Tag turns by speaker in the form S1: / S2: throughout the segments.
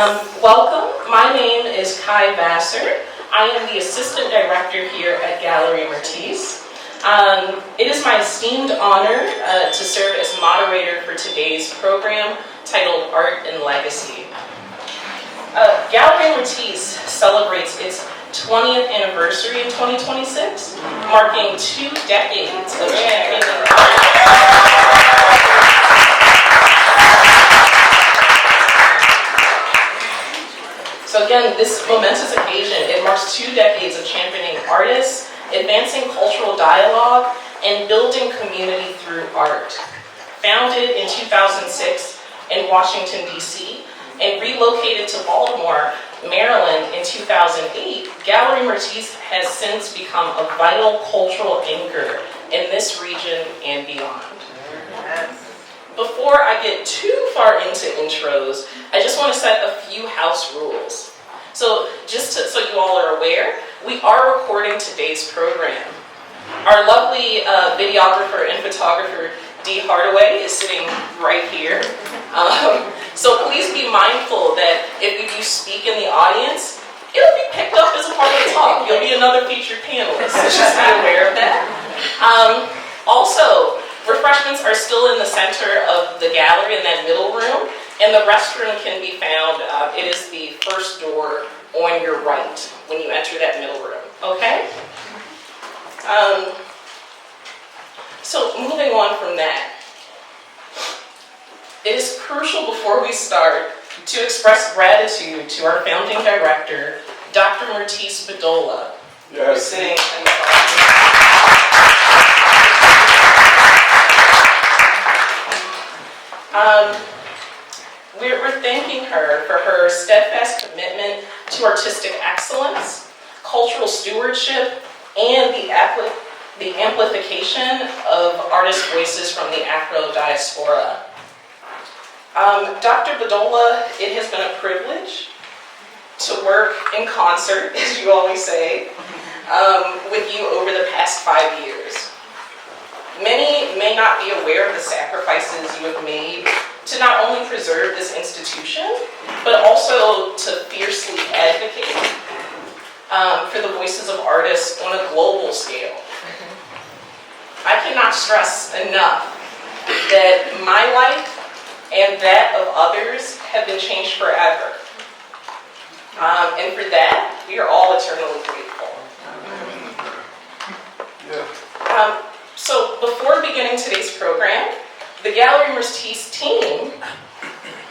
S1: Welcome. My name is Ky Vassor. I am the Assistant Director here at Galerie Myrtis. It is my esteemed honor to serve as moderator for today's program titled Art and Legacy. Galerie Myrtis celebrates its 20th anniversary in 2026, marking 2 decades of championing art. So again, this momentous occasion, it marks 2 decades of championing artists, advancing cultural dialogue, and building community through art. Founded in 2006 in Washington, D.C., and relocated to Baltimore, Maryland in 2008, Galerie Myrtis has since become a vital cultural anchor in this region and beyond. Before I get too far into intros, I just want to set a few house rules. So so you all are aware, we are recording today's program. Our lovely videographer and photographer, Dee Hardaway, is sitting right here. So please be mindful that if you do speak in the audience, it'll be picked up as a part of the talk. You'll be another featured panelist, so just be aware of that. Also, refreshments are still in the center of the gallery in that middle room, and the restroom can be found, it is the first door on your right when you enter that middle room, okay? So moving on from that, it is crucial before we start to express gratitude to our founding director, Dr. Myrtis Bedolla, who's sitting in the audience. We're thanking her for her steadfast commitment to artistic excellence, cultural stewardship, and the amplification of artist voices from the Afro-diaspora. Dr. Bedolla, it has been a privilege to work in concert, as you always say, with you over the past 5 years. Many may not be aware of the sacrifices you have made to not only preserve this institution, but also to fiercely advocate for the voices of artists on a global scale. I cannot stress enough that my life and that of others have been changed forever. And for that, we are all eternally grateful. So before beginning today's program, the Galerie Myrtis team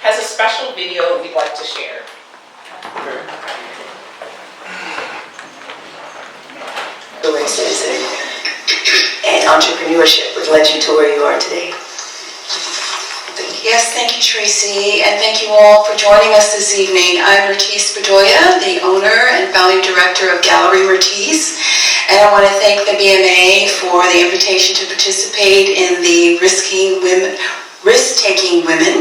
S1: has a special video we'd like to share.
S2: And entrepreneurship has led you to where you are today.
S3: Yes, thank you, Tracy, and thank you all for joining us this evening. I'm Myrtis Bedolla, the owner and founding director of Galerie Myrtis, and I want to thank the BMA for the invitation to participate in the Risk-Taking Women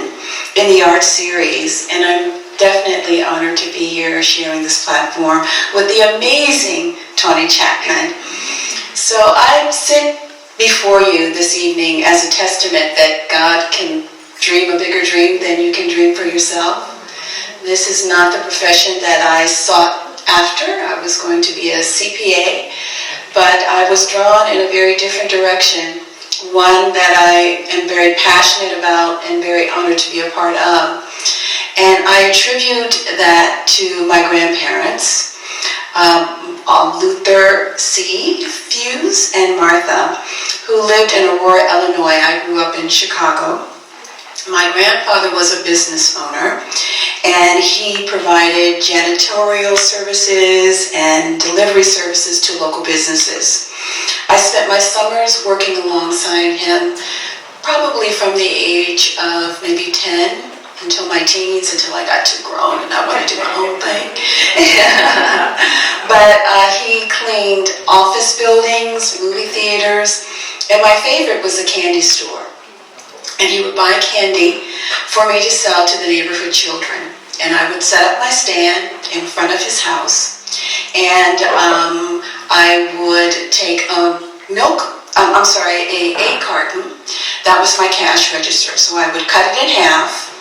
S3: in the Arts series, and I'm definitely honored to be here sharing this platform with the amazing Tony Chapman. So I sit before you this evening as a testament that God can dream a bigger dream than you can dream for yourself. This is not the profession that I sought after. I was going to be a CPA, but I was drawn in a very different direction, one that I am very passionate about and very honored to be a part of. And I attribute that to my grandparents, Luther C. Fuse and Martha, who lived in Aurora, Illinois. I grew up in Chicago. My grandfather was a business owner, and he provided janitorial services and delivery services to local businesses. I spent my summers working alongside him, probably from the age of maybe 10 until my teens, until I got too grown and I wanted to do my own thing. But he cleaned office buildings, movie theaters, and my favorite was the candy store. And he would buy candy for me to sell to the neighborhood children. And I would set up my stand in front of his house, and I would take a egg carton. That was my cash register. So I would cut it in half,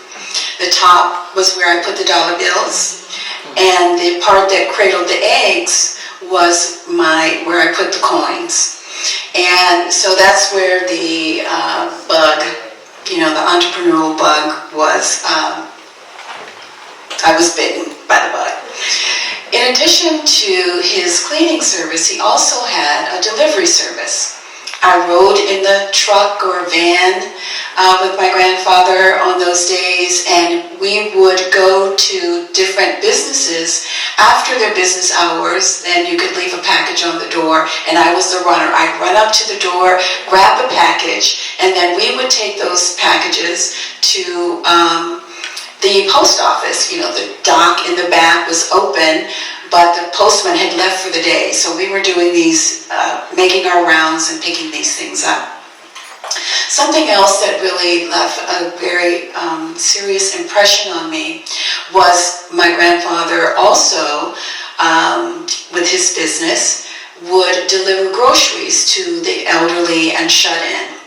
S3: The top was where I put the dollar bills, and the part that cradled the eggs was where I put the coins. And so that's where the bug, the entrepreneurial bug was. I was bitten by the bug. In addition to his cleaning service, he also had a delivery service. I rode in the truck or van with my grandfather on those days, and we would go to different businesses after their business hours. Then you could leave a package on the door, and I was the runner. I'd run up to the door, grab the package, and then we would take those packages to the post office. The dock in the back was open, but the postman had left for the day. So we were doing these, making our rounds and picking these things up. Something else that really left a very serious impression on me was my grandfather also, with his business, would deliver groceries to the elderly and shut-in.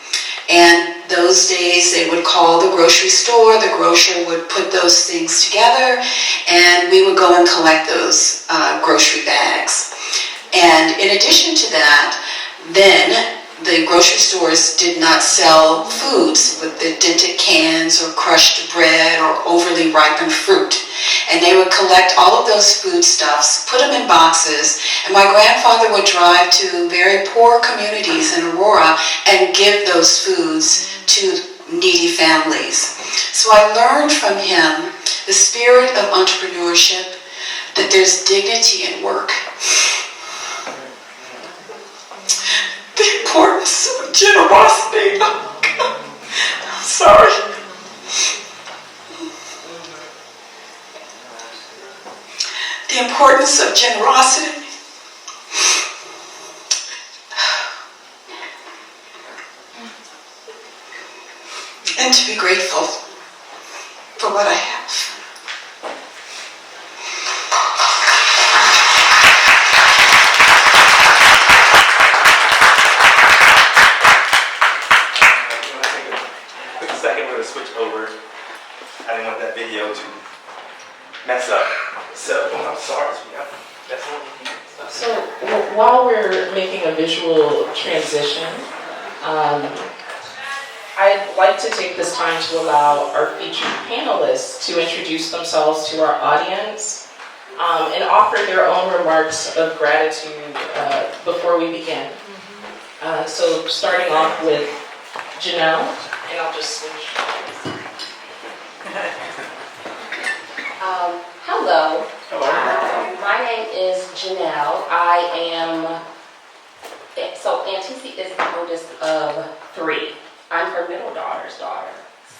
S3: And those days they would call the grocery store, the grocer would put those things together, and we would go and collect those grocery bags. And in addition to that, then the grocery stores did not sell foods with the dented cans or crushed bread or overly ripened fruit. And they would collect all of those foodstuffs, put them in boxes, and my grandfather would drive to very poor communities in Aurora and give those foods to needy families. So I learned from him the spirit of entrepreneurship, that there's dignity in work. The importance of generosity. I'm sorry. The importance of generosity. And to be grateful for what I have.
S4: I didn't want that video to mess up, so I'm sorry.
S1: So while we're making a visual transition, I'd like to take this time to allow our featured panelists to introduce themselves to our audience and offer their own remarks of gratitude before we begin. So starting off with Jenell, and I'll just switch.
S5: Hello. My name is Jenell. So Auntie is the oldest of 3. I'm her middle daughter's daughter.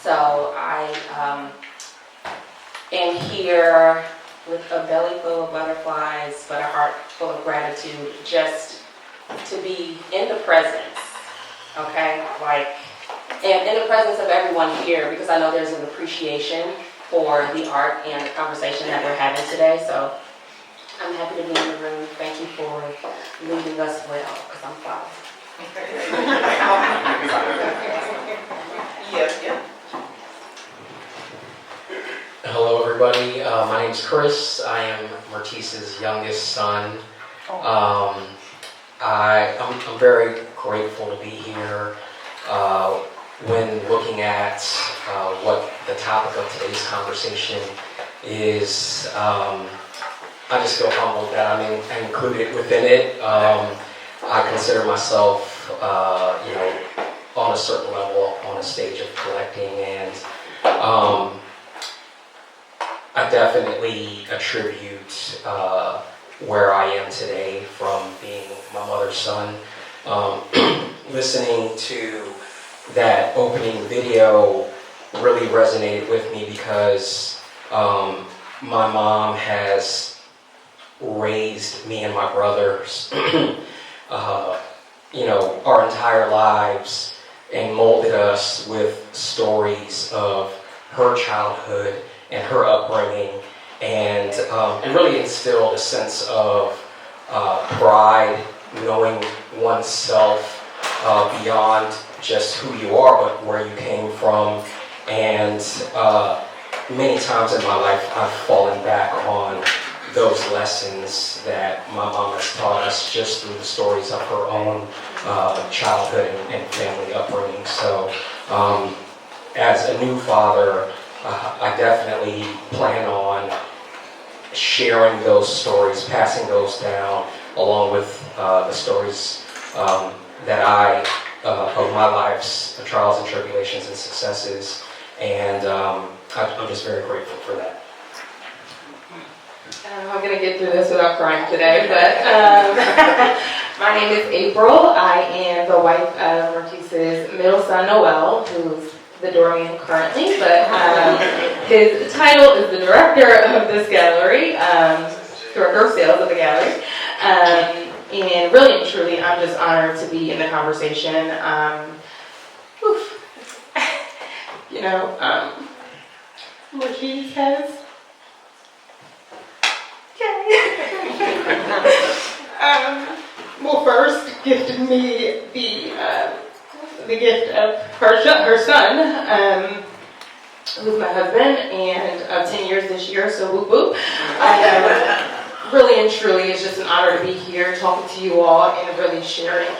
S5: So I am here with a belly full of butterflies, but a heart full of gratitude just to be in the presence, okay? And in the presence of everyone here, because I know there's an appreciation for the art and the conversation that we're having today. So I'm happy to be in the room. Thank you for leading us well, because I'm following.
S1: Yeah.
S6: Hello, everybody. My name's Chris. I am Myrtis's youngest son. I'm very grateful to be here. When looking at what the topic of today's conversation is, I just feel humbled that I'm included within it. I consider myself, on a certain level, on a stage of collecting, and I definitely attribute where I am today from being my mother's son. Listening to that opening video really resonated with me because my mom has raised me and my brothers, our entire lives, and molded us with stories of her childhood and her upbringing, and really instilled a sense of pride, knowing oneself beyond just who you are, but where you came from, and many times in my life I've fallen back on those lessons that my mom has taught us just through the stories of her own childhood and family upbringing. So as a new father, I definitely plan on sharing those stories, passing those down, along with the stories that of my life's trials and tribulations and successes, and I'm just very grateful for that.
S5: I'm going to get through this without crying today, but my name is April. I am the wife of Myrtis' middle son, Noel, who's the doorman currently, but his title is the director of this gallery, director of sales of the gallery. And really and truly, I'm just honored to be in the conversation. Myrtis has first gifted me the gift of her son, who's my husband, and of 10 years this year, so whoop whoop. Really and truly, it's just an honor to be here talking to you all and really sharing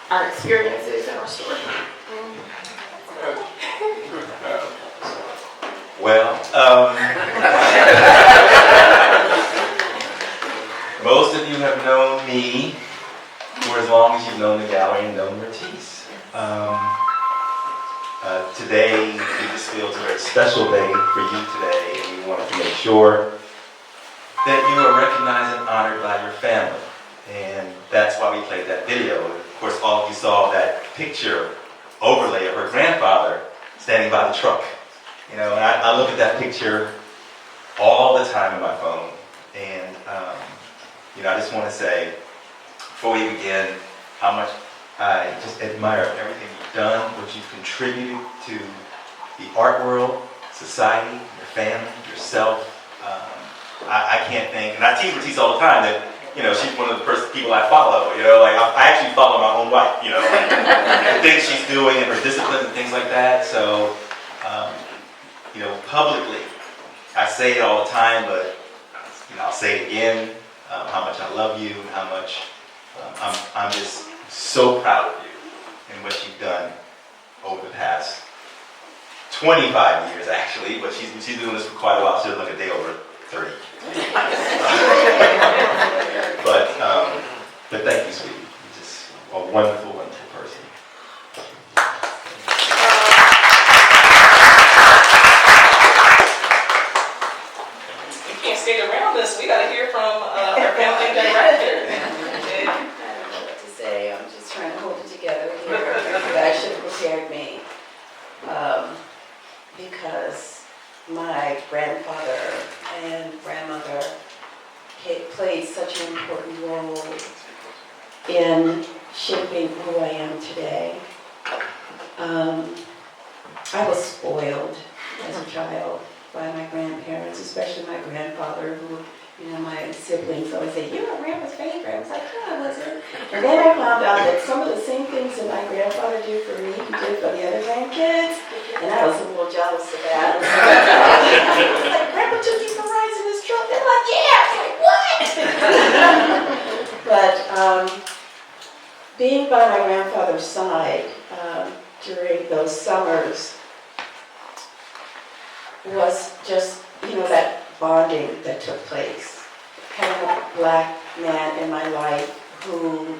S5: our experiences and our story.
S4: Well, most of you have known me for as long as you've known the gallery and known Myrtis. Today, we just feel it's a very special day for you today, and we wanted to make sure that you are recognized and honored by your family. And that's why we played that video. And of course, all of you saw that picture overlay of her grandfather standing by the truck. And I look at that picture all the time in my phone. And, I just want to say, before we begin, how much I just admire everything you've done, what you've contributed to the art world, society, your family, yourself. I can't think, and I tease Myrtis all the time that, she's one of the first people I follow, I actually follow my own wife, the things she's doing and her disciplines and things like that. So, publicly, I say it all the time, but, I'll say it again, how much I love you, and how much I'm just so proud of you and what you've done over the past 25 years, actually, but she's doing this for quite a while. She's like a day over 30. But thank you, sweetie. You're just a wonderful, wonderful person.
S1: You can't stay around this. We got to hear from our family director.
S2: I don't know what to say. I'm just trying to hold it together here. You guys should have prepared me. Because my grandfather and grandmother played such an important role in shaping who I am today. I was spoiled as a child by my grandparents, especially my grandfather, who, my siblings always say, "You were grandpa's favorite." I was like, "No, I wasn't." And then I found out that some of the same things that my grandfather did for me, he did for the other grandkids, and I was a little jealous of that. I was like, "Grandpa took you for rides in his truck?" They're like, "Yeah." I was like, "What?" But being by my grandfather's side during those summers was just, that bonding that took place. Having a black man in my life who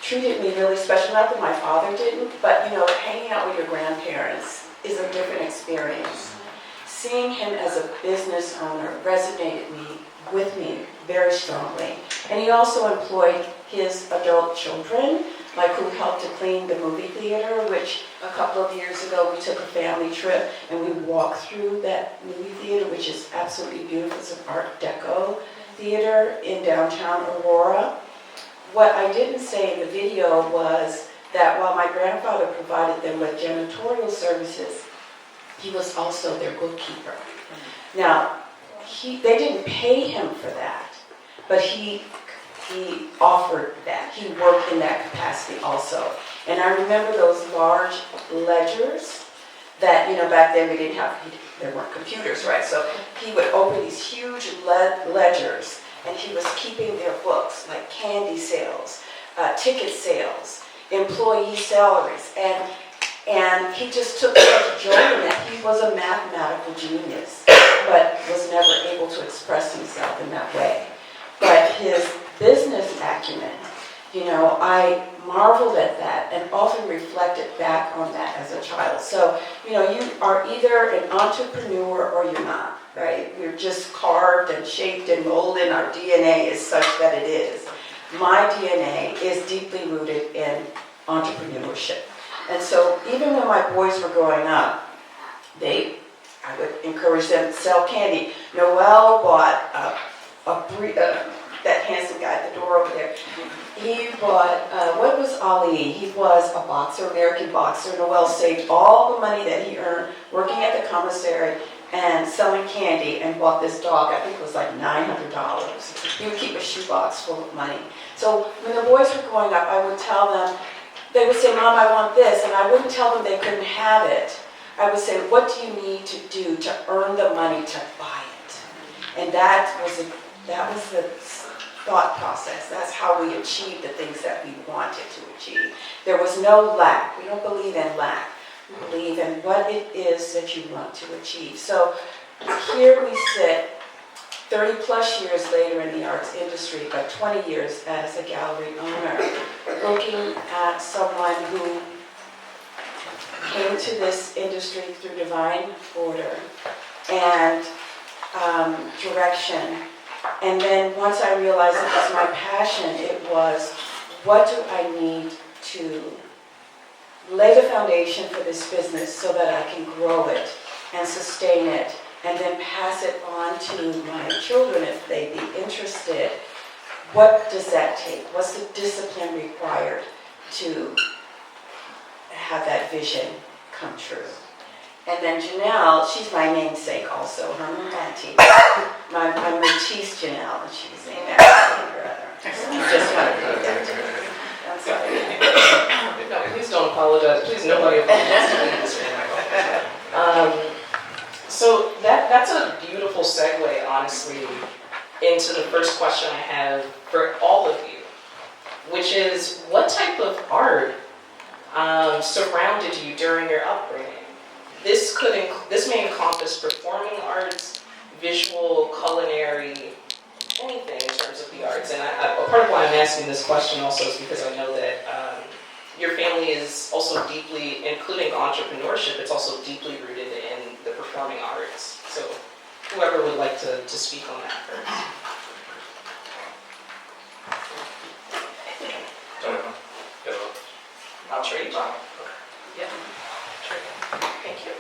S2: treated me really special. Not that my father didn't, but hanging out with your grandparents is a different experience. Seeing him as a business owner resonated with me very strongly. And he also employed his adult children, who helped to clean the movie theater, which a couple of years ago we took a family trip and we walked through that movie theater, which is absolutely beautiful. It's an Art Deco theater in downtown Aurora. What I didn't say in the video was that while my grandfather provided them with janitorial services, he was also their bookkeeper. Now, they didn't pay him for that, but he offered that. He worked in that capacity also. And I remember those large ledgers that, back then there weren't computers, right? So he would open these huge ledgers, and he was keeping their books, like candy sales, ticket sales, employee salaries, and he just took such joy in that. He was a mathematical genius, but was never able to express himself in that way. But his business acumen, I marveled at that and often reflected back on that as a child. So, you are either an entrepreneur or you're not, right? We're just carved and shaped and molded. Our DNA is such that it is. My DNA is deeply rooted in entrepreneurship. And so even when my boys were growing up, I would encourage them to sell candy. Noel bought that handsome guy at the door over there. He bought, what was Ali? He was a boxer, American boxer. Noel saved all the money that he earned working at the commissary and selling candy and bought this dog. I think it was like $900. He would keep a shoebox full of money. So when the boys were growing up, I would tell them, they would say, Mom, I want this. And I wouldn't tell them they couldn't have it. I would say, what do you need to do to earn the money to buy it? And that was the thought process. That's how we achieved the things that we wanted to achieve. There was no lack. We don't believe in lack. We believe in what it is that you want to achieve. So here we sit 30 plus years later in the arts industry, but 20 years as a gallery owner, looking at someone who came to this industry through divine order and direction. And then once I realized it was my passion, it was, what do I need to lay the foundation for this business so that I can grow it and sustain it, and then pass it on to my children if they'd be interested. What does that take? What's the discipline required to have that vision come true? And then Jenell, she's my namesake also, her auntie. I'm Myrtis Jenell, and she's named after her brother. I just want to put that to her. I'm sorry.
S5: No, please don't apologize. Please, nobody apologize to me this morning. So that's a beautiful segue, honestly, into the first question I have for all of you, which is, what type of art surrounded you during your upbringing? This may encompass performing arts, visual, culinary, anything in terms of the arts. And part of why I'm asking this question also is because I know that your family is also deeply, including entrepreneurship, it's also deeply rooted in the performing arts. So whoever would like to speak on that first. I'll trade you. Yeah. Thank you.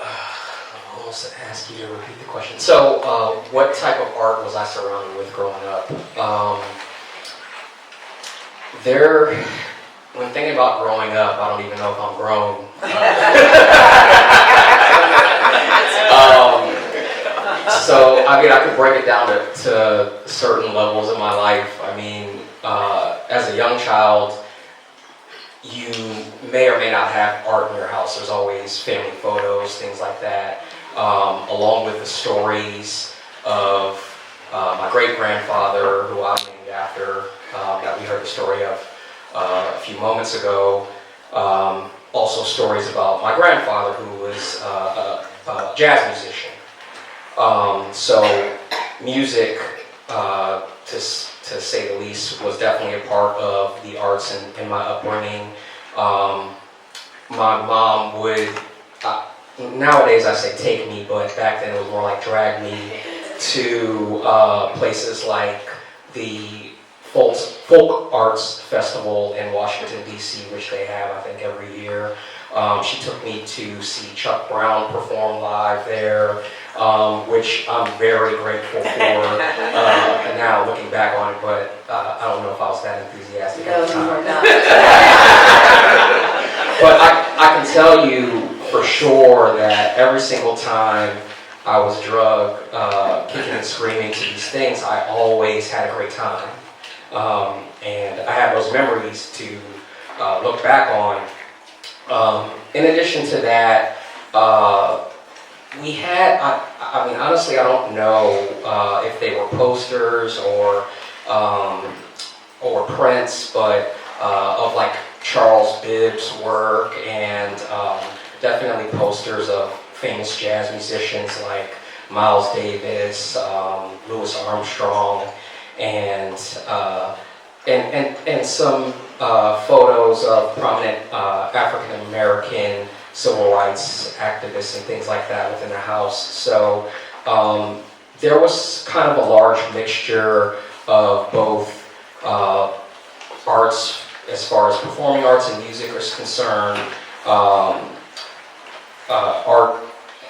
S6: I'll almost ask you to repeat the question. So, what type of art was I surrounded with growing up? When thinking about growing up, I don't even know if I'm grown. So, I could break it down to certain levels in my life. I mean, as a young child, you may or may not have art in your house. There's always family photos, things like that, along with the stories of my great-grandfather, who I'm named after, that we heard the story of a few moments ago. Also stories about my grandfather, who was a jazz musician. So music, to say the least, was definitely a part of the arts in my upbringing. My mom would, nowadays I say take me, but back then it was more like drag me to places like the Folk Arts Festival in Washington, D.C., which they have, I think, every year. She took me to see Chuck Brown perform live there, which I'm very grateful for now, looking back on it, but I don't know if I was that enthusiastic at the time.
S2: No, you were not.
S6: But I can tell you for sure that every single time I was drugged, kicking and screaming to these things, I always had a great time. And I have those memories to look back on. In addition to that, we had, I mean, honestly, I don't know if they were posters or prints, but of like Charles Bibb's work, and definitely posters of famous jazz musicians like Miles Davis, Louis Armstrong, and some photos of prominent African American civil rights activists and things like that within the house. So there was kind of a large mixture of both arts, as far as performing arts and music is concerned, art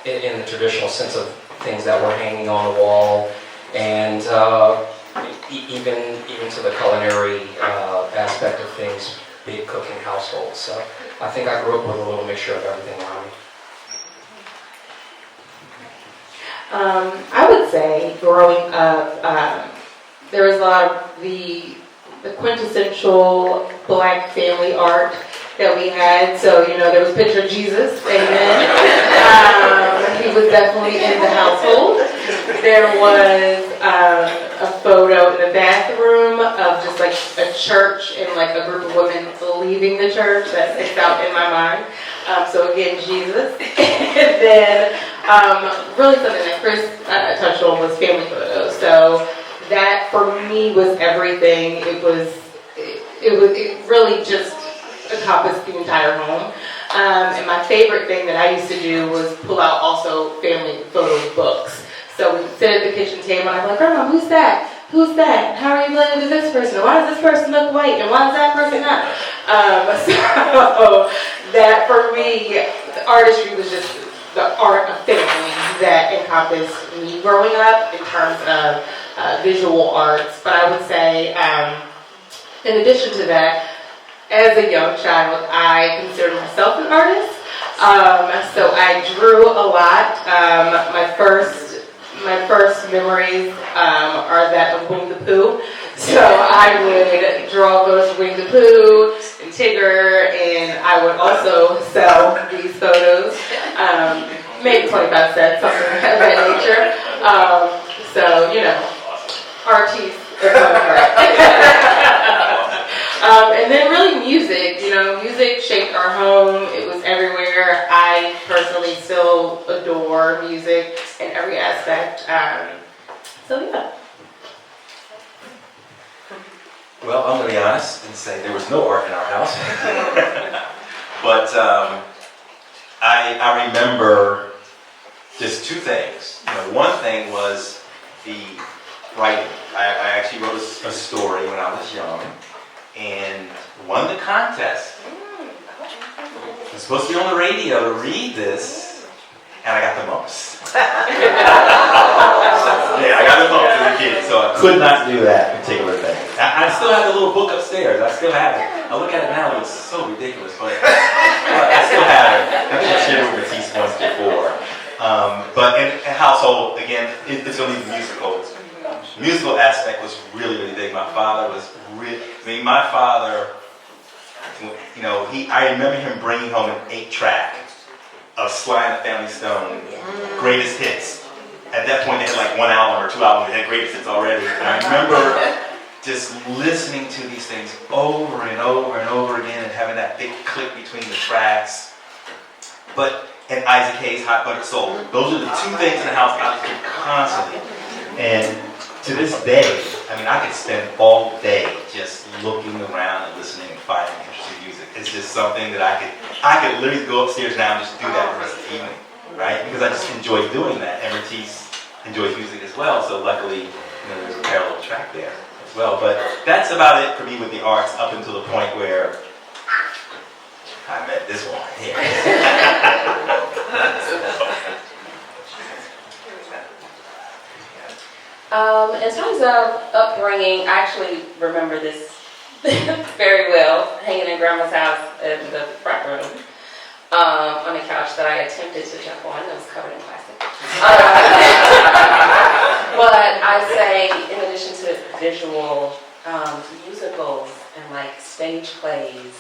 S6: in the traditional sense of things that were hanging on the wall, and even to the culinary aspect of things, big cooking households. So I think I grew up with a little mixture of everything around me.
S5: I would say growing up, there was a lot of the quintessential Black family art that we had. So, there was a picture of Jesus, amen. He was definitely in the household. There was a photo in the bathroom of just like a church and like a group of women leaving the church that sticks out in my mind. So again, Jesus. And then really something that Chris touched on was family photos. So that for me was everything. It really just encompassed the entire home. And my favorite thing that I used to do was pull out also family photo books. So we'd sit at the kitchen table and I'd be like, Grandma, who's that? Who's that? How are you related to this person? Why does this person look white? And why does that person not? So that for me, artistry was just the art of family that encompassed me growing up in terms of visual arts. But I would say, in addition to that, as a young child, I consider myself an artist. So I drew a lot. My first memories are that of Winnie the Pooh. So I would draw those of Winnie the Pooh and Tigger, and I would also sell these photos, maybe 25 cents, something of that nature. So, artiste. And then really music, music shaped our home. It was everywhere. I personally still adore music in every aspect. So yeah.
S4: Well, I'm going to be honest and say there was no art in our house. But I remember just two things. One thing was the writing. I actually wrote a story when I was young and won the contest. I was supposed to be on the radio to read this, and I got the most. Yeah, I got the most as a kid, so I could not do that particular thing. I still have the little book upstairs. I still have it. I look at it now, it's so ridiculous, but I still have it. I think I shared it with Myrtis once before. But in a household, again, it's only the musical aspect was really, really big. My father was my father, I remember him bringing home an 8-track of Sly and the Family Stone, greatest hits. At that point, they had like one album or 2 albums. They had greatest hits already. And I remember just listening to these things over and over and over again and having that big click between the tracks. And Isaac Hayes' Hot Buttered Soul. Those are the two things in the house I listened to constantly. And to this day, I could spend all day just looking around and listening and finding interesting music. It's just something that I could literally go upstairs now and just do that the rest of the evening, right? Because I just enjoy doing that. And Myrtis enjoys music as well, so luckily, there's a parallel track there as well. But that's about it for me with the arts up until the point where I met this one here.
S5: In terms of upbringing, I actually remember this very well, hanging in Grandma's house in the front room on a couch that I attempted to jump on. It was covered in plastic. But I say, in addition to visual musicals and like stage plays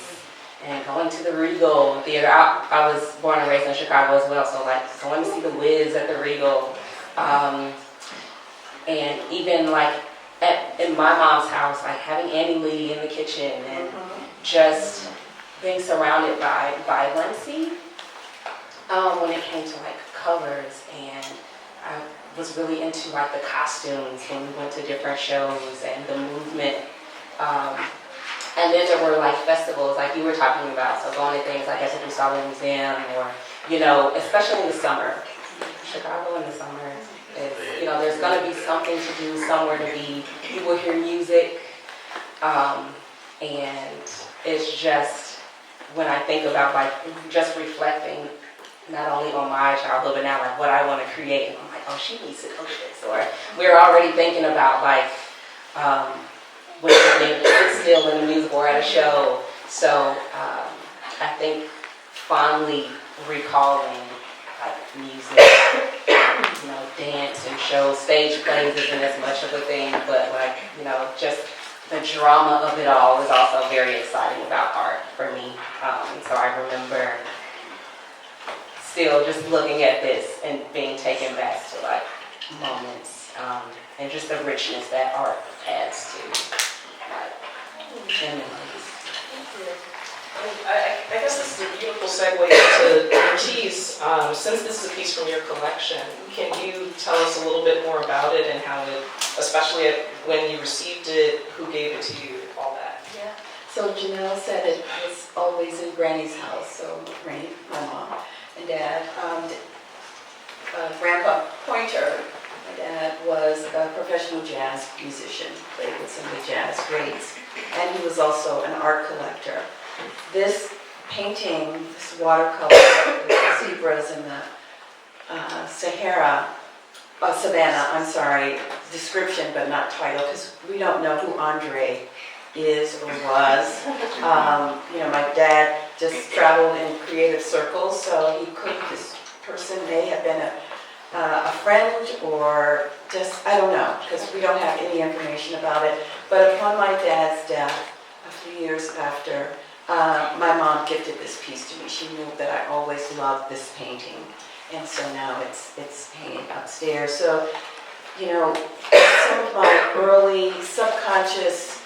S5: and going to the Regal Theater. I was born and raised in Chicago as well, so like going to see the Wiz at the Regal. And even like in my mom's house, like having Annie Lee in the kitchen and just being surrounded by vibrancy when it came to like colors. And I was really into like the costumes when we went to different shows and the movement. And then there were like festivals like you were talking about, so going to things like Ethnic Salon Museum or, you know, especially in the summer. Chicago in the summer is, you know, there's going to be something to do, somewhere to be. You will hear music. And it's just, when I think about like just reflecting not only on my childhood, but now like what I want to create, and I'm like, oh, she needs to go to this. Or we're already thinking about like, when you're able to sit still in the musical or at a show. So I think fondly recalling like music, you know, dance and shows, stage plays isn't as much of a thing, but like, you know, just the drama of it all is also very exciting about art for me. So I remember still just looking at this and being taken back to like moments and just the richness that art adds to memories.
S1: I guess this is a beautiful segue to Myrtis. Since this is a piece from your collection, can you tell us a little bit more about it and how it, especially when you received it, who gave it to you, all that?
S2: Yeah. So Jenell said it was always in Granny's house. So Granny, my mom and Dad, Grandpa Pointer, my dad was a professional jazz musician, played with some of the jazz greats, and he was also an art collector. This painting, this watercolor, the zebras and the Savannah, I'm sorry, description but not title, because we don't know who Andre is or was. You know, my dad just traveled in creative circles, so he could, this person may have been a friend or just, I don't know, because we don't have any information about it. But upon my dad's death, a few years after, my mom gifted this piece to me. She knew that I always loved this painting. And so now it's hanging upstairs. So, you know, some of my early subconscious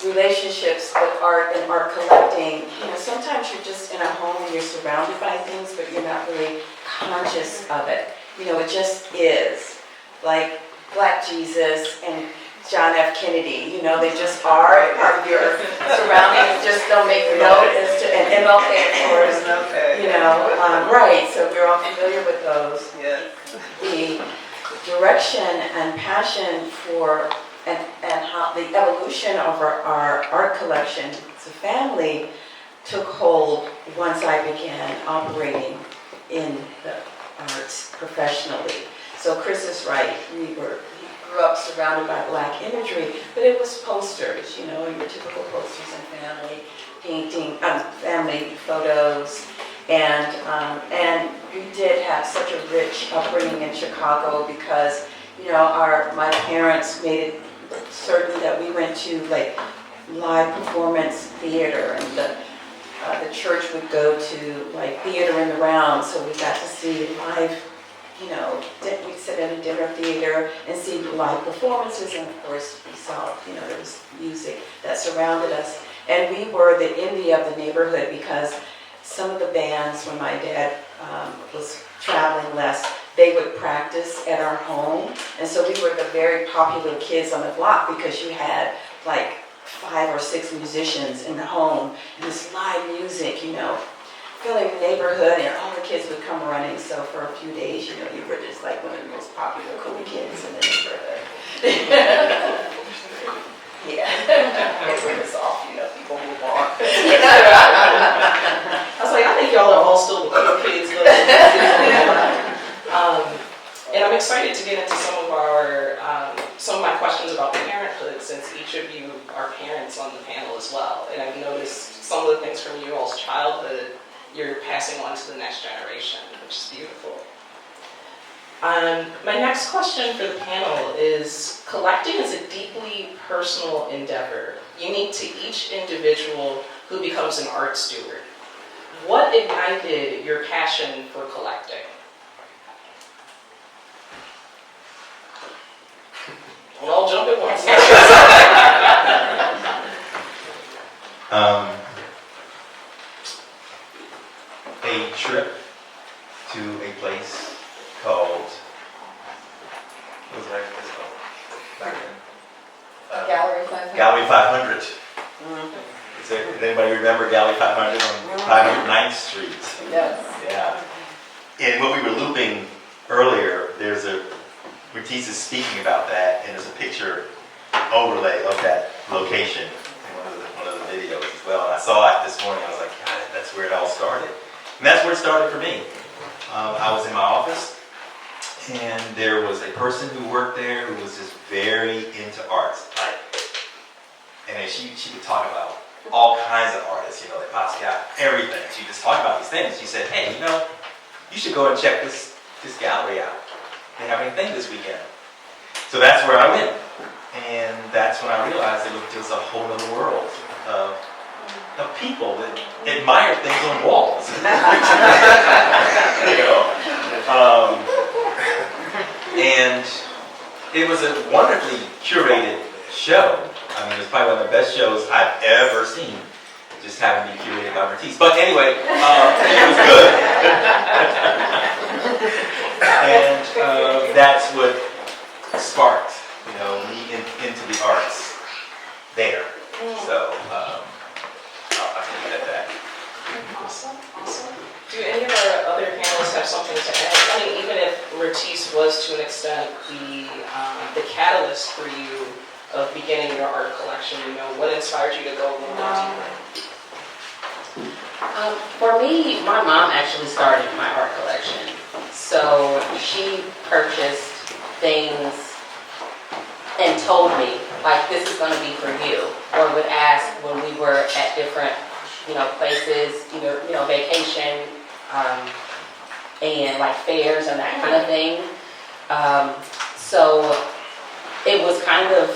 S2: relationships with art and art collecting, you know, sometimes you're just in a home and you're surrounded by things, but you're not really conscious of it. You know, it just is. Like Black Jesus and John F. Kennedy, you know, they just are part of your surroundings, just don't make note as to, and MLK, of course, you know, right, so we're all familiar with those.
S1: Yeah.
S2: The direction and passion for, and how the evolution of our art collection as a family took hold once I began operating in the arts professionally. So Chris is right, he grew up surrounded by Black imagery, but it was posters, you know, your typical posters and family painting, family photos, and we did have such a rich upbringing in Chicago because, you know, my parents made it certain that we went to like live performance theater, and the church would go to like theater in the round, so we got to see live. You know, we'd sit in a dinner theater and see live performances, and of course we saw, you know, there was music that surrounded us. And we were the envy of the neighborhood because some of the bands, when my dad was traveling less, they would practice at our home. And so we were the very popular kids on the block because you had like 5 or 6 musicians in the home and this live music, you know, filling the neighborhood, and all the kids would come running. So for a few days, you know, you were just like one of the most popular cool kids in the neighborhood. Yeah, it was off, you know, people move on.
S1: I was like, I think y'all are all still the cool kids. And I'm excited to get into some of my questions about parenthood, since each of you are parents on the panel as well. And I've noticed some of the things from you all's childhood you're passing on to the next generation, which is beautiful. My next question for the panel is, collecting is a deeply personal endeavor, unique to each individual who becomes an art steward. what ignited your passion for collecting? Don't all jump at once.
S4: A trip to a place called, what was that place called back then?
S5: Gallery 500.
S4: Gallery 500. Does anybody remember Gallery 500 on 509th Street?
S5: Yes.
S4: Yeah. And what we were looping earlier, there's a, Myrtis is speaking about that, and there's a picture overlay of that location in one of the videos as well. And I saw it this morning, I was like, God, that's where it all started. And that's where it started for me. I was in my office, and there was a person who worked there who was just very into arts. And then she would talk about all kinds of artists, like Basquiat, everything. She just talked about these things. She said, hey, you should go and check this gallery out. They have anything this weekend. So that's where I went. And that's when I realized there was a whole other world of people that admire things on walls. And it was a wonderfully curated show. I mean, it was probably one of the best shows I've ever seen, just having to be curated by Myrtis. But anyway, it was good. And that's what sparked, me into the arts there. So I can leave it at that.
S1: Do any of our other panelists have something to add? I mean, even if Myrtis was to an extent the catalyst for you of beginning your art collection, what inspired you to go a little bit deeper?
S5: For me, my mom actually started my art collection. So she purchased things and told me, like, this is going to be for you. Or would ask when we were at different, places, either, vacation, and like fairs and that kind of thing. So it was kind of,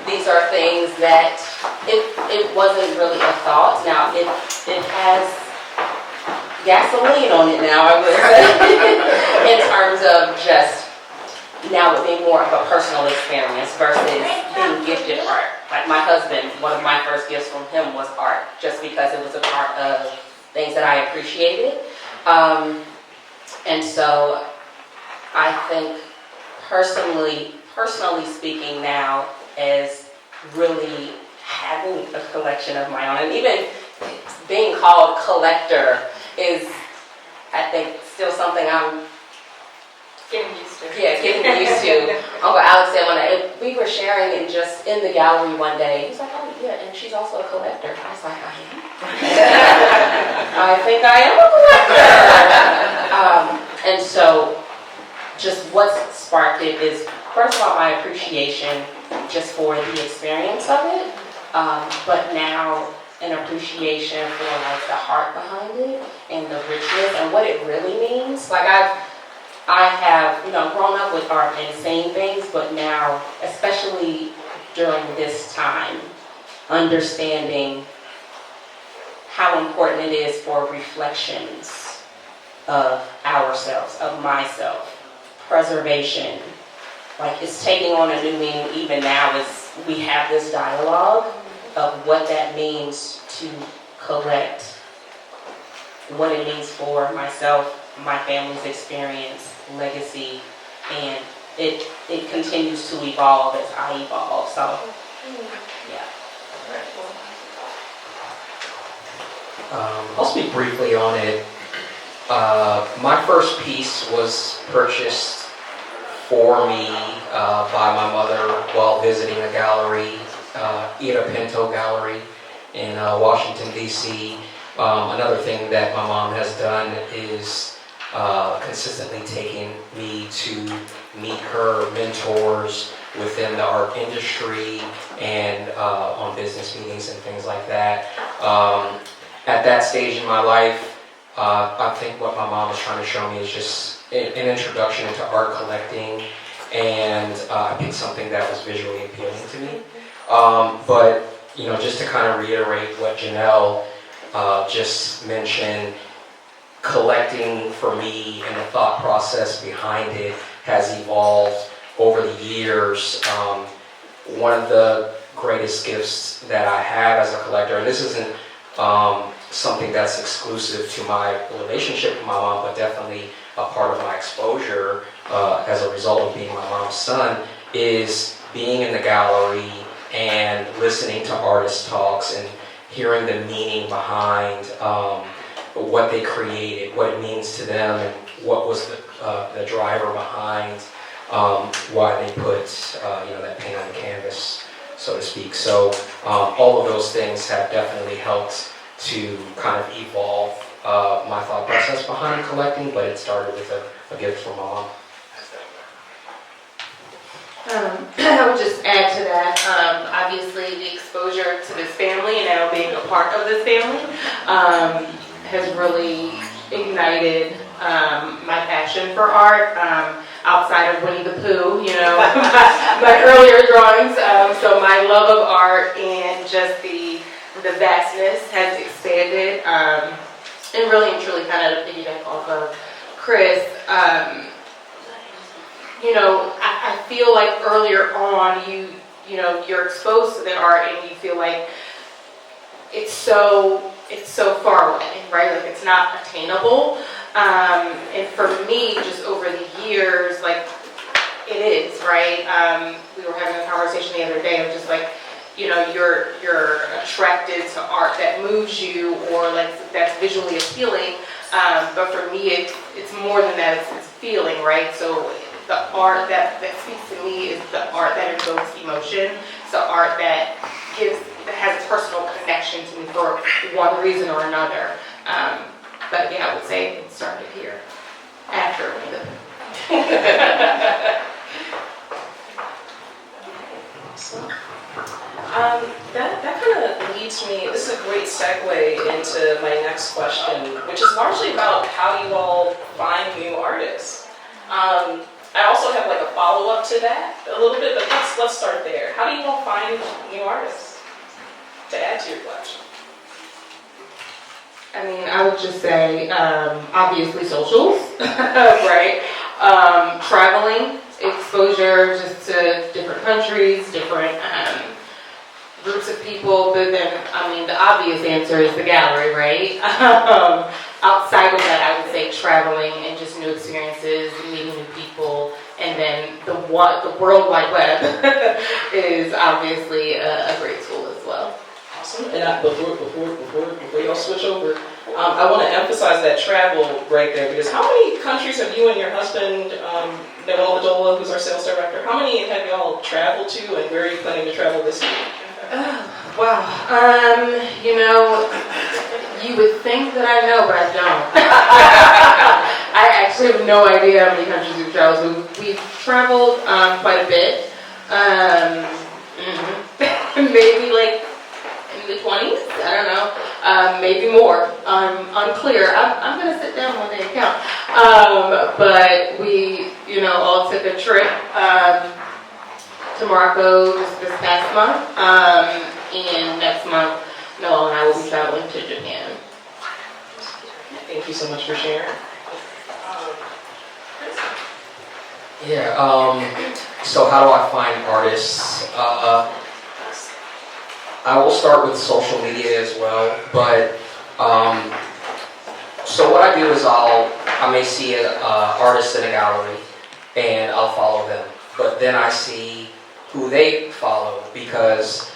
S5: these are things that it wasn't really a thought. Now it has gasoline on it now, I would say, in terms of just now it being more of a personal experience versus being gifted art. Like my husband, one of my first gifts from him was art, just because it was a part of things that I appreciated. And so I think personally speaking now, as really having a collection of my own, and even being called collector is, I think, still something I'm
S1: Getting used to.
S5: Yeah, getting used to. Uncle Alex said we were sharing and just in the gallery one day, he's like, oh yeah, and she's also a collector. I was like, I am? I think I am a collector. And so just what sparked it is, first of all, my appreciation just for the experience of it, but now an appreciation for like the heart behind it and the richness and what it really means. Like I have, grown up with art and seeing things, but now, especially during this time, understanding how important it is for reflections of ourselves, of myself, preservation. Like it's taking on a new meaning even now as we have this dialogue of what that means to collect, what it means for myself, my family's experience, legacy, and it continues to evolve as I evolve. So, yeah.
S6: I'll speak briefly on it. My first piece was purchased for me by my mother while visiting a gallery, Ida Pinto Gallery in Washington, D.C. Another thing that my mom has done is consistently taking me to meet her mentors within the art industry and on business meetings and things like that. At that stage in my life, I think what my mom was trying to show me is just an introduction into art collecting, and I picked something that was visually appealing to me. But just to kind of reiterate what Jenell just mention collecting for me and the thought process behind it has evolved over the years. One of the greatest gifts that I have as a collector, and this isn't something that's exclusive to my relationship with my mom, but definitely a part of my exposure as a result of being my mom's son, is being in the gallery and listening to artist talks and hearing the meaning behind what they created, what it means to them, and what was the driver behind why they put that paint on the canvas, so to speak. So all of those things have definitely helped to kind of evolve my thought process behind collecting, but it started with a gift from my mom.
S5: I would just add to that, obviously the exposure to this family and now being a part of this family has really ignited my passion for art outside of Winnie the Pooh, my earlier drawings. So my love of art and just the vastness has expanded. And really and truly kind of to piggyback off of Chris, I feel like earlier on you're exposed to the art and you feel like it's so far away, right? Like it's not attainable. And for me, just over the years, like it is, right? We were having a conversation the other day of just like, you're attracted to art that moves you or like that's visually appealing. But for me, it's more than that. It's feeling, right? So the art that speaks to me is the art that invokes emotion. It's the art that has a personal connection to me for one reason or another. But yeah, I would say it started here after the
S1: That kind of leads me, this is a great segue into my next question, which is largely about how you all find new artists. I also have like a follow-up to that a little bit, but let's start there. How do you all find new artists to add to your collection?
S5: I mean, I would just say, obviously socials, right? Traveling, exposure just to different countries, different groups of people, but then, the obvious answer is the gallery, right? Outside of that, I would say traveling and just new experiences, meeting new people, and then the World Wide Web is obviously a great tool as well.
S1: Awesome. And before y'all switch over, I want to emphasize that travel right there, because how many countries have you and your husband, Jenell Bedolla, who's our sales director, how many have y'all traveled to, and where are you planning to travel this year?
S5: Wow. You would think that I know, but I don't. I actually have no idea how many countries we've traveled to. We've traveled quite a bit. Maybe like in the 20s, I don't know, maybe more, unclear. I'm going to sit down one day and count. But we, all took a trip to Morocco just this past month, and next month, Noel and I will be traveling to Japan.
S1: Thank you so much for sharing.
S6: Yeah, so how do I find artists? I will start with social media as well, but so what I do is I may see an artist in a gallery and I'll follow them, but then I see who they follow, because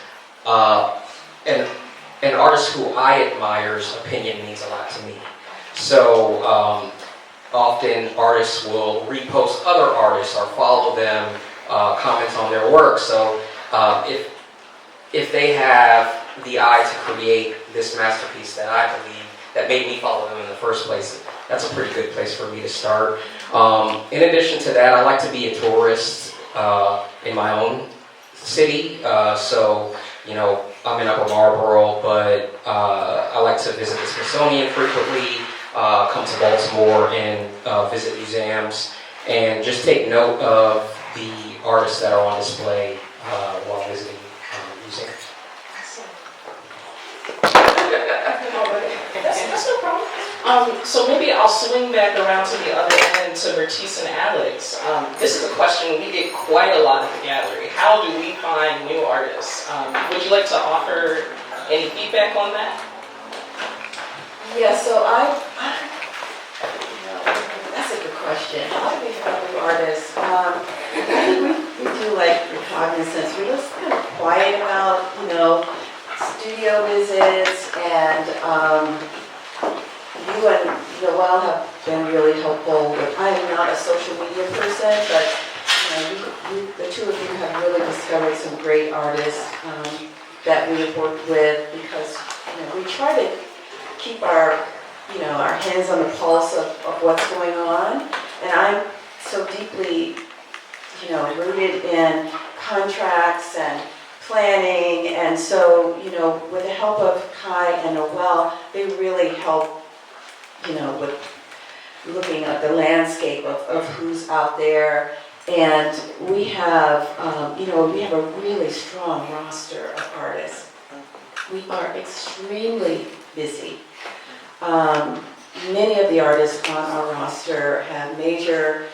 S6: an artist who I admire's opinion means a lot to me. So often artists will repost other artists or follow them, comment on their work. So if they have the eye to create this masterpiece that I believe that made me follow them in the first place, that's a pretty good place for me to start. In addition to that, I like to be a tourist in my own city. So, I'm in Upper Marlboro, but I like to visit the Smithsonian frequently, come to Baltimore and visit museums, and just take note of the artists that are on display while visiting museums.
S1: So maybe I'll swing back around to the other end to Myrtis and Alex. This is a question we get quite a lot at the gallery. How do we find new artists? Would you like to offer any feedback on that?
S2: Yeah, so that's a good question. How do we find new artists? I think we do like recognizance. We're just kind of quiet about, studio visits, and you and Noelle have been really helpful. I am not a social media person, but the two of you have really discovered some great artists that we have worked with, because we try to keep our hands on the pulse of what's going on. And I'm so deeply, rooted in contracts and planning. And so, with the help of Ky and Noelle, they really help, with looking at the landscape of who's out there. And we have, we have a really strong roster of artists. We are extremely busy. Many of the artists on our roster have major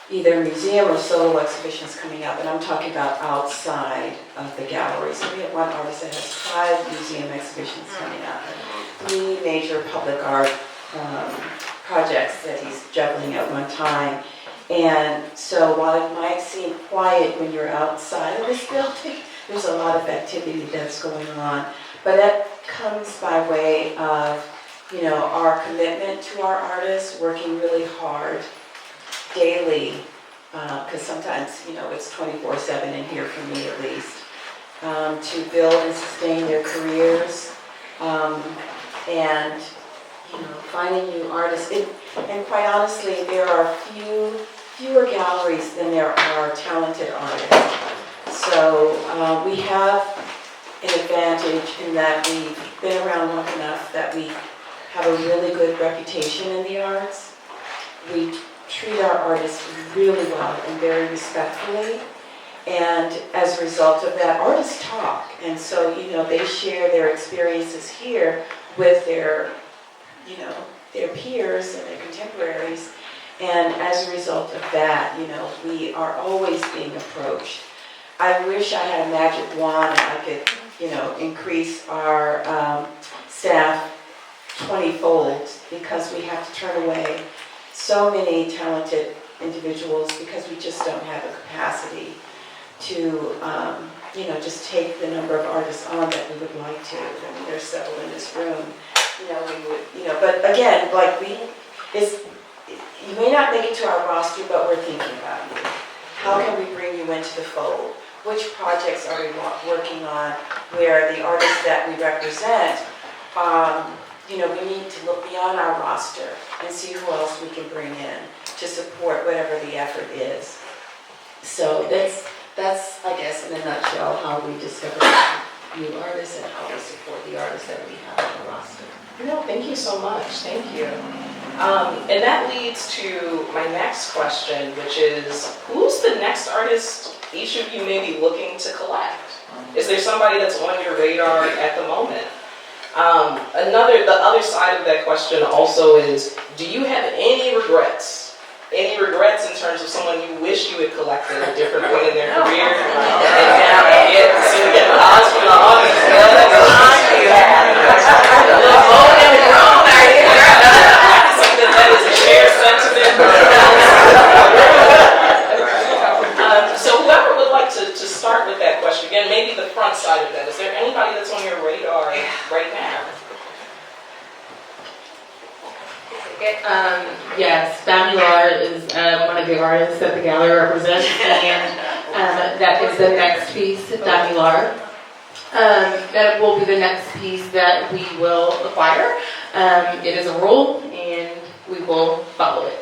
S2: either museum or solo exhibitions coming up, and I'm talking about outside of the gallery. So we have one artist that has 5 museum exhibitions coming up, 3 major public art projects that he's juggling at one time. And so while it might seem quiet when you're outside of this building, there's a lot of activity that's going on. But that comes by way of our commitment to our artists, working really hard daily, because sometimes, it's 24/7 in here for me at least, to build and sustain their careers, and, finding new artists. And quite honestly, there are fewer galleries than there are talented artists. So we have an advantage in that we've been around long enough that we have a really good reputation in the arts. We treat our artists really well and very respectfully. And as a result of that, artists talk. And so, they share their experiences here with their peers and their contemporaries. And as a result of that, we are always being approached. I wish I had a magic wand and I could, increase our staff 20-fold, because we have to turn away so many talented individuals because we just don't have the capacity to, just take the number of artists on that we would like to. I mean, there's several in this room, we would, but again, you may not make it to our roster, but we're thinking about you. How can we bring you into the fold? Which projects are we working on where the artists that we represent, we need to look beyond our roster and see who else we can bring in to support whatever the effort is. So that's I guess, in a nutshell, how we discover new artists and how we support the artists that we have on the roster.
S1: No, thank you so much. Thank you. And that leads to my next question, which is, who's the next artist each of you may be looking to collect? Is there somebody that's on your radar at the moment? The other side of that question also is, do you have any regrets? Any regrets in terms of someone you wish you had collected at a different point in their career? And now we get odds from the audience. That is a shared sentiment. So whoever would like to start with that question, again, maybe the front side of that. Is there anybody that's on your radar right now?
S5: Yes, Damilar is one of the artists that the gallery represents, and that is the next piece, Damilar. That will be the next piece that we will acquire. It is a rule, and we will follow it.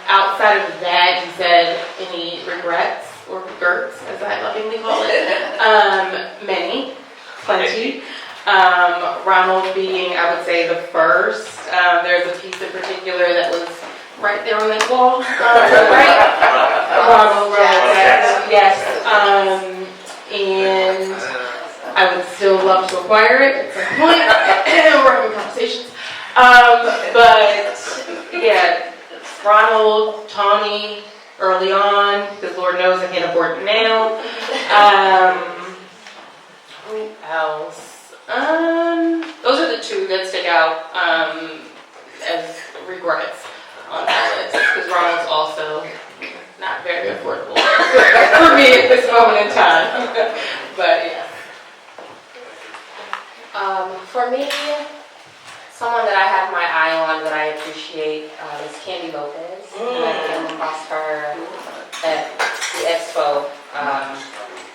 S5: Outside of that, you said any regrets or regrets, as I lovingly call it. Many, plenty. Ronald being, I would say, the first. There's a piece in particular that was right there on that wall. Right? Ronald, yes. And I would still love to acquire it at some point. We're having conversations. But yeah, Ronald, Tawny, early on, because Lord knows I can't afford it now. Who else? Those are the two that stick out as regrets on that list, because Ronald's also not very affordable for me at this moment in time. But yeah. For me, someone that I have my eye on that I appreciate is Candy Lopez. And I came across her at the expo.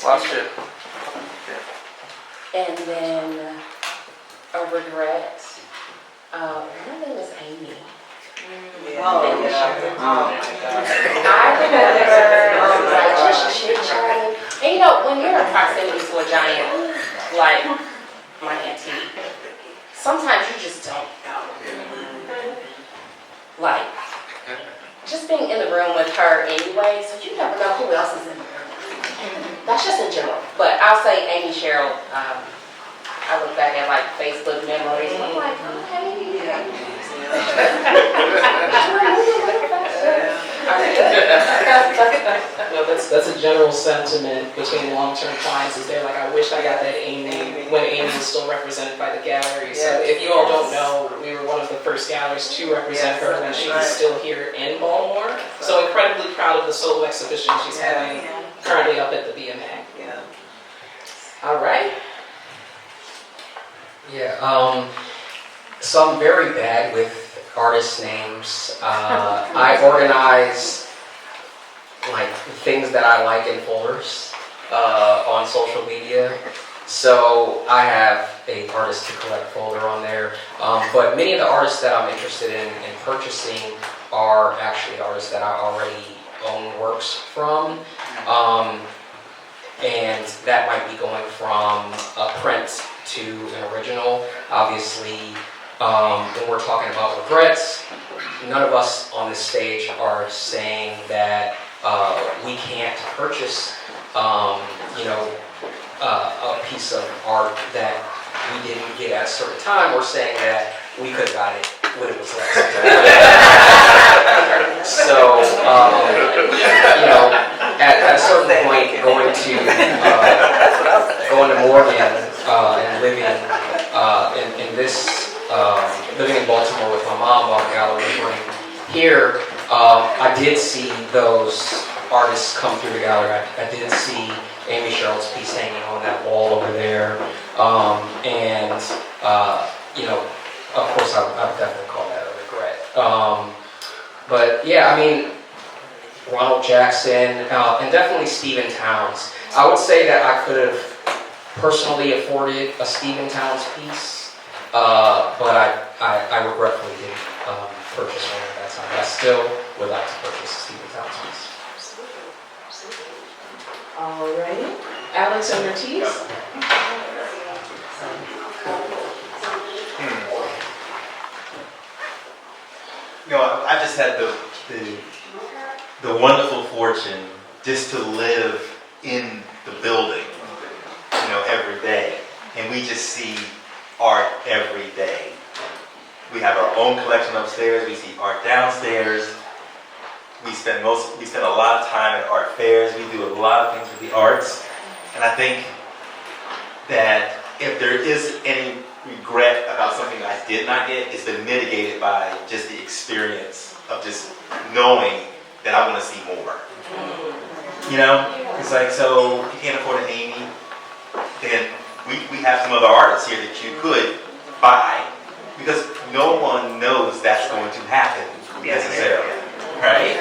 S7: Last year.
S5: And then a regret. Her name is Amy.
S7: Oh, yeah. Oh, my
S5: I remember like just chit-chatting. And you know, when you're in proximity to a giant like my auntie, sometimes you just don't know. Like, just being in the room with her anyway, so you never know who else is in the room. That's just in general. But I'll say Amy Cheryl, I look back at like Facebook memories and I'm like, okay.
S6: No, that's a general sentiment between long-term clients. Is they're like, I wish I got that Amy when Amy was still represented by the gallery. So if you all don't know, we were one of the first galleries to represent her when she was still here in Baltimore. So incredibly proud of the solo exhibition she's having currently up at the BMA.
S7: Yeah.
S6: All right. Yeah. So I'm very bad with artist names. I organize like things that I like in folders on social media. So I have a artist to collect folder on there. But many of the artists that I'm interested in purchasing are actually artists that I already own works from. And that might be going from a print to an original. Obviously, when we're talking about regrets, none of us on this stage are saying that we can't purchase, a piece of art that we didn't get at a certain time. We're saying that we could have got it when it was less. So, at a certain point, going to Morgan and living living in Baltimore with my mom while the gallery was running here, I did see those artists come through the gallery. I did see Amy Sherrill's piece hanging on that wall over there, of course, I would definitely call that a regret. But yeah, I mean, Ronald Jackson, and definitely Stephen Towns. I would say that I could have personally afforded a Stephen Towns piece, but I regretfully didn't purchase one at that time. I still would like to purchase a Stephen Towns piece.
S5: All right. Alex and Myrtis.
S4: I just had the wonderful fortune just to live in the building, every day. And we just see art every day. We have our own collection upstairs, we see art downstairs. We spend a lot of time at art fairs. We do a lot of things with the arts. And I think that if there is any regret about something I did not get, it's been mitigated by just the experience of just knowing that I want to see more. It's like, so you can't afford an Amy, then we have some other artists here that you could buy, because no one knows that's going to happen necessarily, right?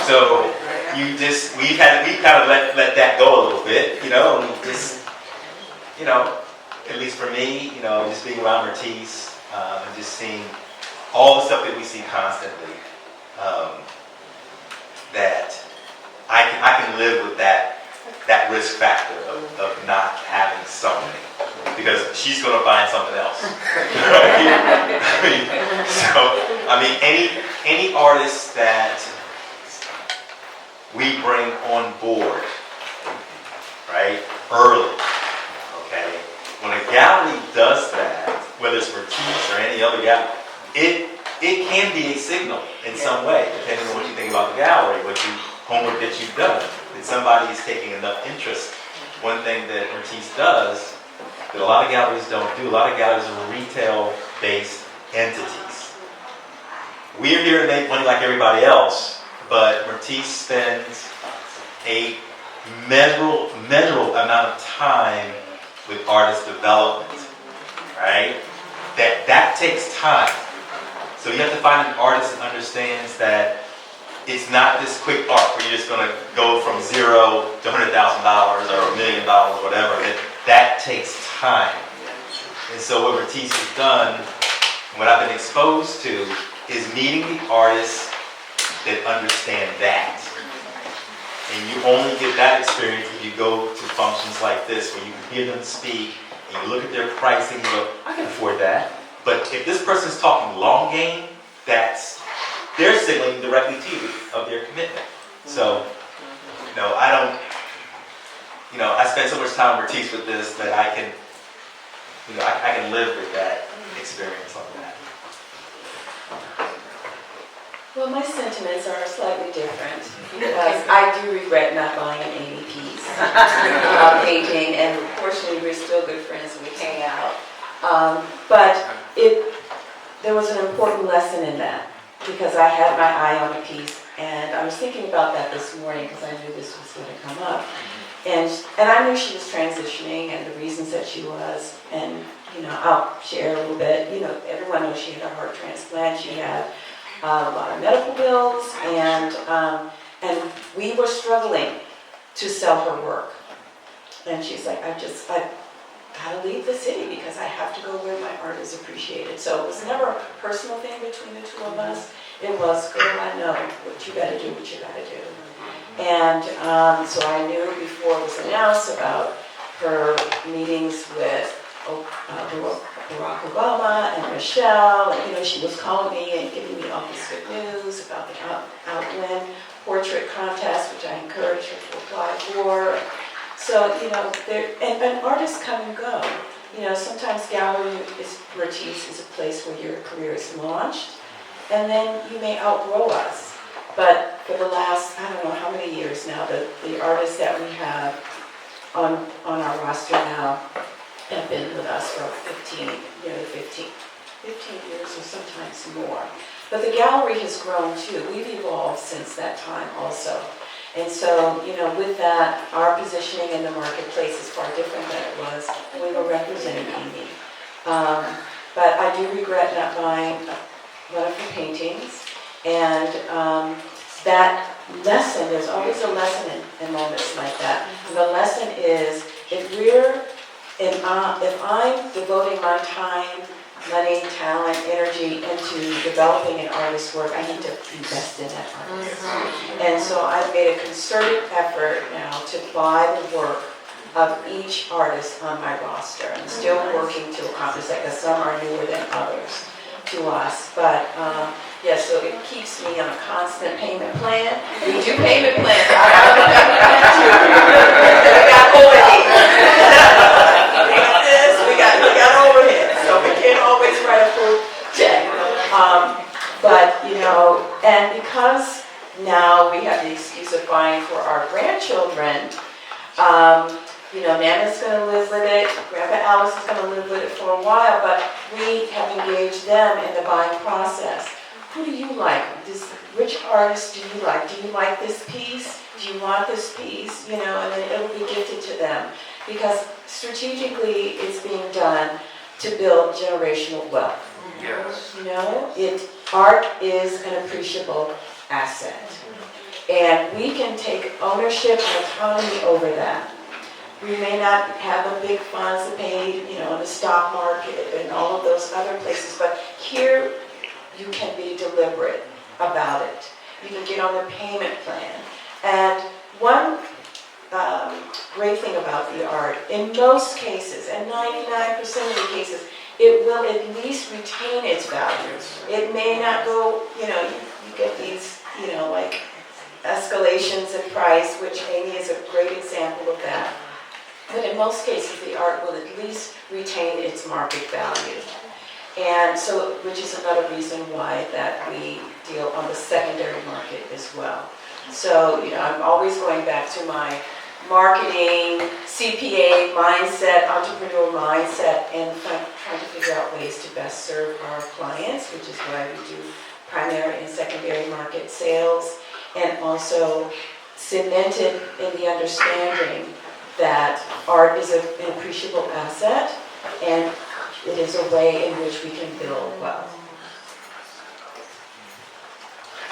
S4: So we kind of let that go a little bit, and just, at least for me, just being around Myrtis, and just seeing all the stuff that we see constantly, that I can live with that risk factor of not having something, because she's going to find something else. Any artist that we bring on board, right, early, okay, when a gallery does that, whether it's Myrtis or any other gallery, it can be a signal in some way, depending on what you think about the gallery, homework that you've done. That somebody is taking enough interest. One thing that Myrtis does that a lot of galleries don't do, a lot of galleries are retail-based entities. We're here to make money like everybody else, but Myrtis spends a measurable amount of time with artist development, right? That takes time. So you have to find an artist that understands that it's not this quick art where you're just going to go from $0 to $100,000 or $1 million, whatever. That takes time. And so what Myrtis has done, what I've been exposed to, is meeting the artists that understand that. And you only get that experience if you go to functions like this, where you can hear them speak, and you look at their pricing, and you go, I can afford that. But if this person's talking long game, they're signaling directly to you of their commitment. So, I spend so much time with Myrtis with this that I can live with that experience like that.
S2: Well, my sentiments are slightly different because I do regret not buying an Amy piece painting, and fortunately we're still good friends and we hang out. But there was an important lesson in that because I had my eye on the piece, and I was thinking about that this morning because I knew this was going to come up. And I knew she was transitioning and the reasons that she was, and I'll share a little bit. Everyone knows she had a heart transplant. She had a lot of medical bills, and we were struggling to sell her work. And she's like, I've got to leave the city because I have to go where my art is appreciated. So it was never a personal thing between the two of us. It was, girl, I know what you got to do, what you got to do. And so I knew before it was announced about her meetings with Barack Obama and Michelle, and she was calling me and giving me all this good news about the Outland Portrait Contest, which I encouraged her to apply for. So, and artists come and go. Sometimes Galerie Myrtis is a place where your career is launched, and then you may outgrow us. But for the last, I don't know how many years now, the artists that we have on our roster now have been with us for 15 years or sometimes more. But the gallery has grown too. We've evolved since that time also. And so, with that, our positioning in the marketplace is far different than it was when we were representing Amy. But I do regret not buying one of her paintings. And that lesson, there's always a lesson in moments like that. And the lesson is, if I'm devoting my time, money, talent, energy into developing an artist's work, I need to invest in that artist. And so I've made a concerted effort now to buy the work of each artist on my roster. I'm still working to accomplish that because some are newer than others to us. But so it keeps me on a constant payment plan. We do payment plans. I have a payment plan too. We got overhead. We got overhead. So we can't always write a full check. But and because now we have the excuse of buying for our grandchildren, Nana's going to live with it, Grandpa Alice is going to live with it for a while, but we have engaged them in the buying process. Who do you like? Which artist do you like? Do you like this piece? Do you want this piece? And then it'll be gifted to them. Because strategically it's being done to build generational wealth. Yes. Art is an appreciable asset. And we can take ownership and autonomy over that. We may not have the big funds to pay, in the stock market and all of those other places, but here you can be deliberate about it. You can get on the payment plan. And one great thing about the art, in most cases, and 99% of the cases, it will at least retain its value. It may not go, you get these, like escalations in price, which Amy is a great example of that. But in most cases, the art will at least retain its market value. And so, which is another reason why that we deal on the secondary market as well. So, I'm always going back to my marketing, CPA mindset, entrepreneurial mindset, and trying to figure out ways to best serve our clients, which is why we do primary and secondary market sales, and also cemented in the understanding that art is an appreciable asset, and it is a way in which we can build wealth.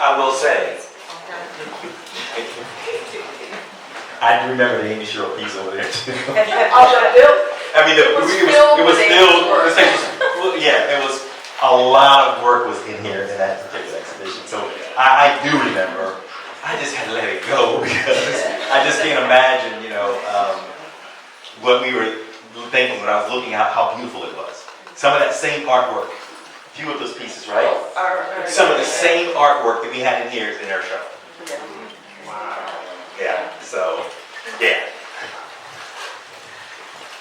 S4: I will say, I do remember the Amy Sherrill piece over there too. I mean, it was still, yeah, it was, a lot of work was in here in that particular exhibition. So I do remember, I just had to let it go because I just can't imagine, what we were thinking when I was looking at how beautiful it was. Some of that same artwork, a few of those pieces, right? Some of the same artwork that we had in here is in our show. Wow. Yeah, so, yeah.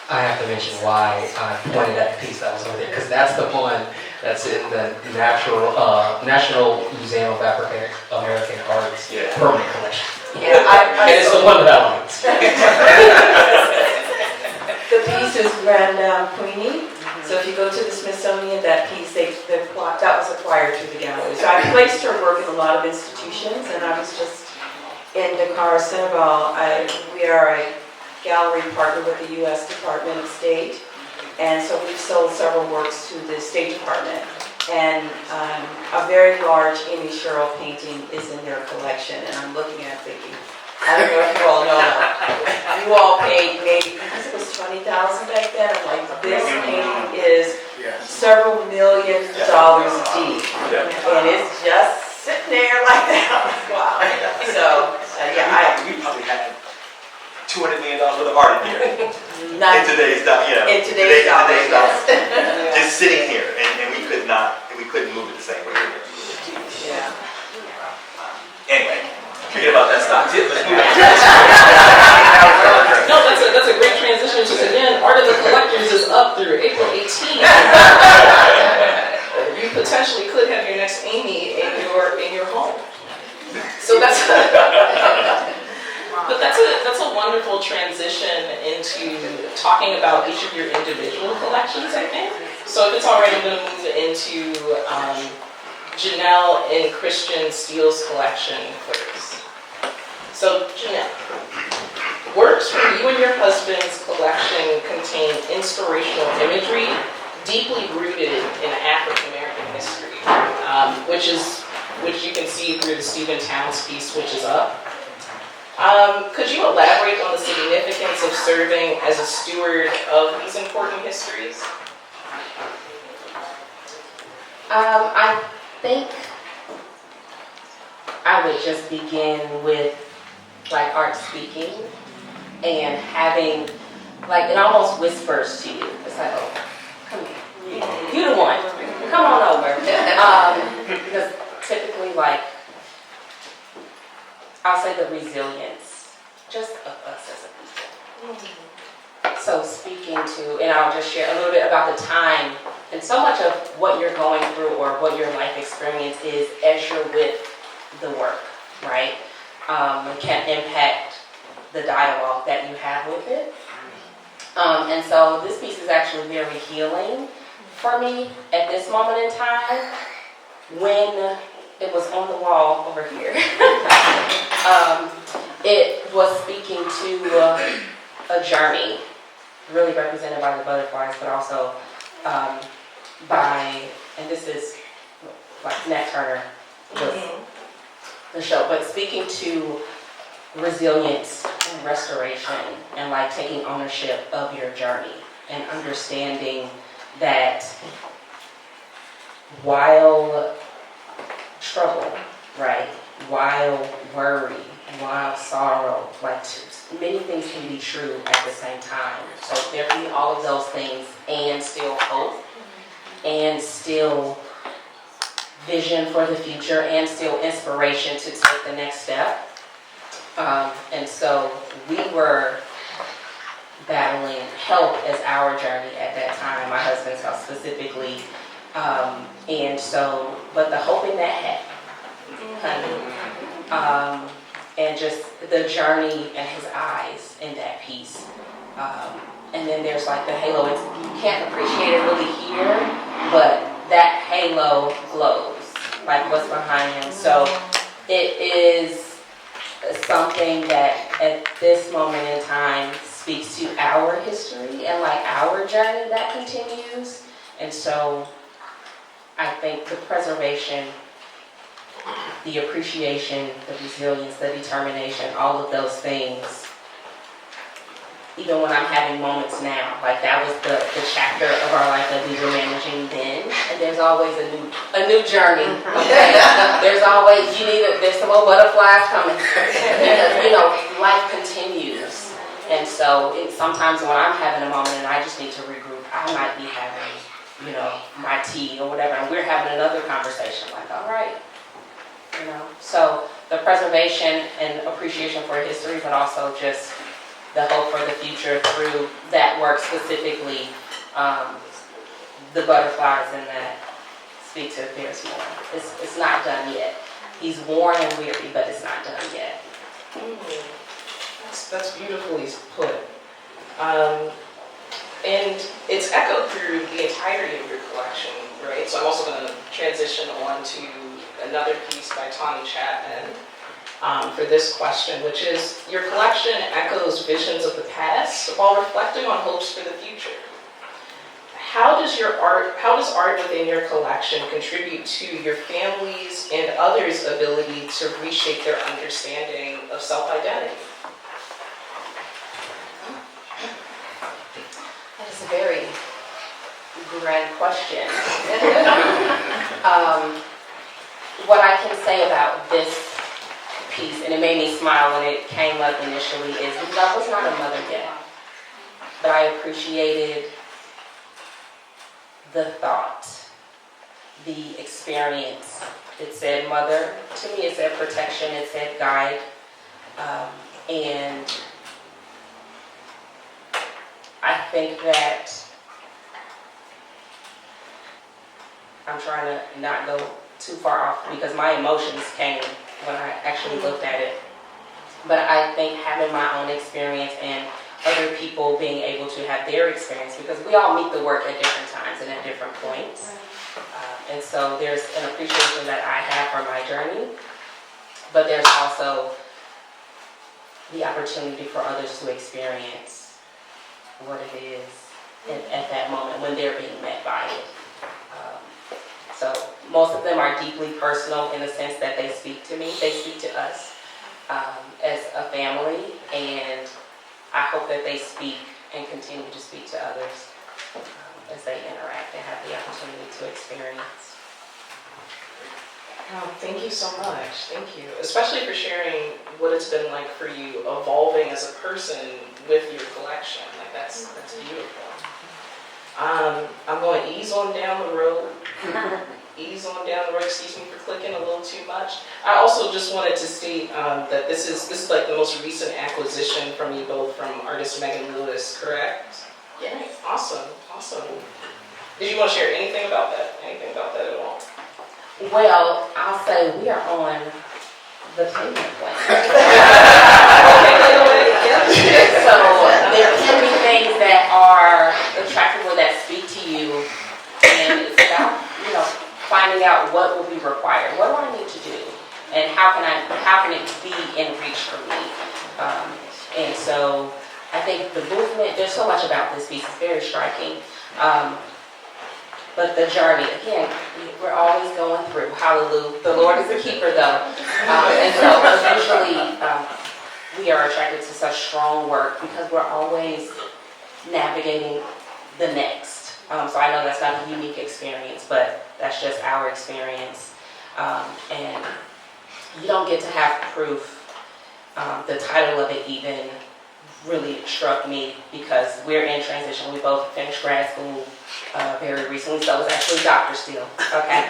S6: I have to mention why I pointed at the piece that was over there, because that's the one that's in the National Museum of African American Art's permanent collection.
S2: Yeah,
S6: And it's the one that I liked.
S2: The piece is Grand Queenie. So if you go to the Smithsonian, that piece, that was acquired through the gallery. So I placed her work in a lot of institutions, and I was just in Dakar, Senegal. We are a gallery partner with the U.S. Department of State, and so we've sold several works to the State Department. And a very large Amy Sherrill painting is in their collection, and I'm looking at it thinking, I don't know if you all know, you all paid maybe, because it was $20,000 back then, I'm like, this painting is several $1 million deep, and it's just sitting there like that. Wow. So,
S4: We probably had $200 million worth of art in here.
S2: Not
S4: In today's dollars,
S2: in today's dollars, yes.
S4: Just sitting here, and we couldn't move it the same way we did.
S2: Yeah.
S4: Anyway, forget about that stock tip. Let's move on.
S1: No, that's a great transition. Just again, Art of the Collectors is up through April 18th. You potentially could have your next Amy in your home. So that's but that's a wonderful transition into talking about each of your individual collections, I think. So if it's all right, I'm going to move into Jenell and Jenell Steele's collection first. So Jenell, works from you and your husband's collection contain inspirational imagery deeply rooted in African American history, which you can see through the Stephen Towns piece, which is up. Could you elaborate on the significance of serving as a steward of these important histories?
S5: I think I would just begin with art speaking and having it almost whispers to you. It's like, oh, come here. You the one. Come on over. Because typically I'll say the resilience just of us as a people. So speaking to, and I'll just share a little bit about the time, and so much of what you're going through or what your life experience is as you're with the work, right? It can impact the dialogue that you have with it. And so this piece is actually very healing for me at this moment in time when it was on the wall over here. It was speaking to a journey, really represented by the butterflies, but also by, and this is Nat Turner was the show, but speaking to resilience and restoration and taking ownership of your journey and understanding that while struggle, right, while worry, while sorrow, many things can be true at the same time. So there can be all of those things and still hope and still vision for the future and still inspiration to take the next step. And so we were battling health as our journey at that time. My husband's health specifically And so, but the hope in that hat, honey, and just the journey and his eyes in that piece. And then there's like the halo. You can't appreciate it really here, but that halo glows, like what's behind him. So it is something that at this moment in time speaks to our history and like our journey that continues. And so I think the preservation, the appreciation, the resilience, the determination, all of those things, even when I'm having moments now, like that was the chapter of our life that we were managing then, and there's always a new journey, okay? There's always, there's some more butterflies coming, because, life continues. And so sometimes when I'm having a moment and I just need to regroup, I might be having, my tea or whatever, and we're having another conversation, like, all right, So the preservation and appreciation for history, but also just the hope for the future through that work specifically, the butterflies and that speak to there's more. It's not done yet. He's worn and weary, but it's not done yet.
S1: That's beautifully put. And it's echoed through the entirety of your collection, right? So I'm also going to transition on to another piece by Tawny Chapman for this question, which is, your collection echoes visions of the past while reflecting on hopes for the future. How does art within your collection contribute to your family's and others' ability to reshape their understanding of self-identity?
S5: That is a very grand question. What I can say about this piece, and it made me smile when it came up initially, is because I was not a mother yet, but I appreciated the thought, the experience. It said mother. To me, it said protection. It said guide. And I think that I'm trying to not go too far off because my emotions came when I actually looked at it. But I think having my own experience and other people being able to have their experience, because we all meet the work at different times and at different points. And so there's an appreciation that I have for my journey, but there's also the opportunity for others to experience what it is at that moment when they're being met by it. So most of them are deeply personal in the sense that they speak to me, they speak to us as a family, and I hope that they speak and continue to speak to others as they interact and have the opportunity to experience.
S1: Oh, thank you so much. Thank you. Especially for sharing what it's been like for you evolving as a person with your collection. Like that's beautiful. I'm going to ease on down the road. Excuse me for clicking a little too much. I also just wanted to state that this is like the most recent acquisition from you both, from artist Megan Lewis, correct?
S5: Yes.
S1: Awesome. Did you want to share anything about that? Anything about that at all?
S5: Well, I'll say we are on the payment plan. So there can be things that are attractive or that speak to you, and it's about, finding out what will be required. What do I need to do? And how can it be in reach for me? And so I think the movement, there's so much about this piece, it's very striking. But the journey, again, we're always going through. Hallelujah. The Lord is a keeper, though. And so eventually we are attracted to such strong work because we're always navigating the next. So I know that's not a unique experience, but that's just our experience. And you don't get to have proof. The title of it even really struck me because we're in transition. We both finished grad school very recently, so it was actually Dr. Steele, okay?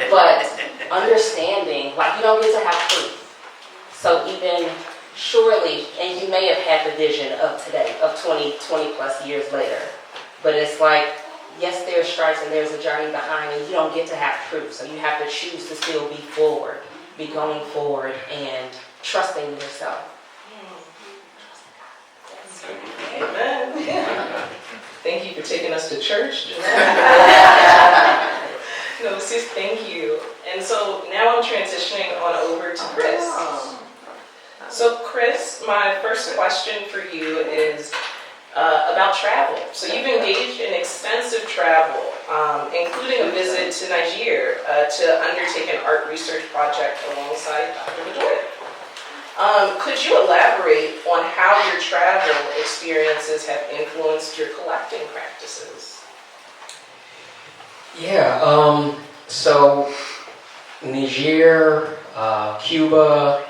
S5: But understanding, like, you don't get to have proof. So even surely, and you may have had the vision of today, of 20 plus years later, but it's like yes, there's stripes and there's a journey behind, and you don't get to have proof. So you have to choose to still be forward, be going forward, and trusting yourself.
S1: Amen. Thank you for taking us to church. No, sis, thank you. And so now I'm transitioning on over to Chris. So Chris, my first question for you is about travel. So you've engaged in extensive travel, including a visit to Niger to undertake an art research project alongside Dr. Bedolla. Could you elaborate on how your travel experiences have influenced your collecting practices?
S6: Yeah, so Niger, Cuba,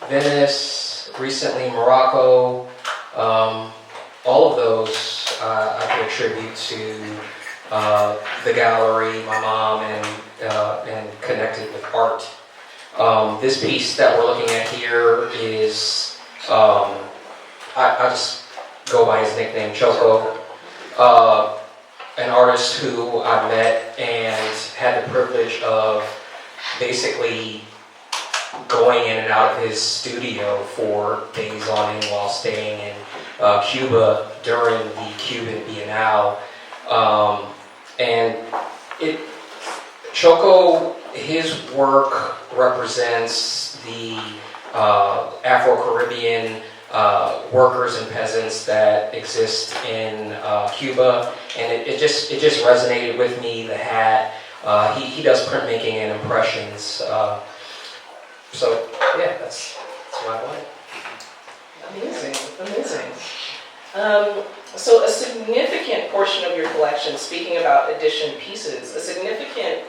S6: Venice, recently Morocco, all of those I can attribute to the gallery, my mom, and connected with art. This piece that we're looking at here is, I just go by his nickname, Choco, an artist who I met and had the privilege of basically going in and out of his studio for days on end while staying in Cuba during the Cuban Biennale. Choco, his work represents the Afro-Caribbean workers and peasants that exist in Cuba, and it just resonated with me. The hat, he does printmaking and impressions, so yeah, that's what I wanted.
S1: Amazing. So a significant portion of your collection, speaking about edition pieces, a significant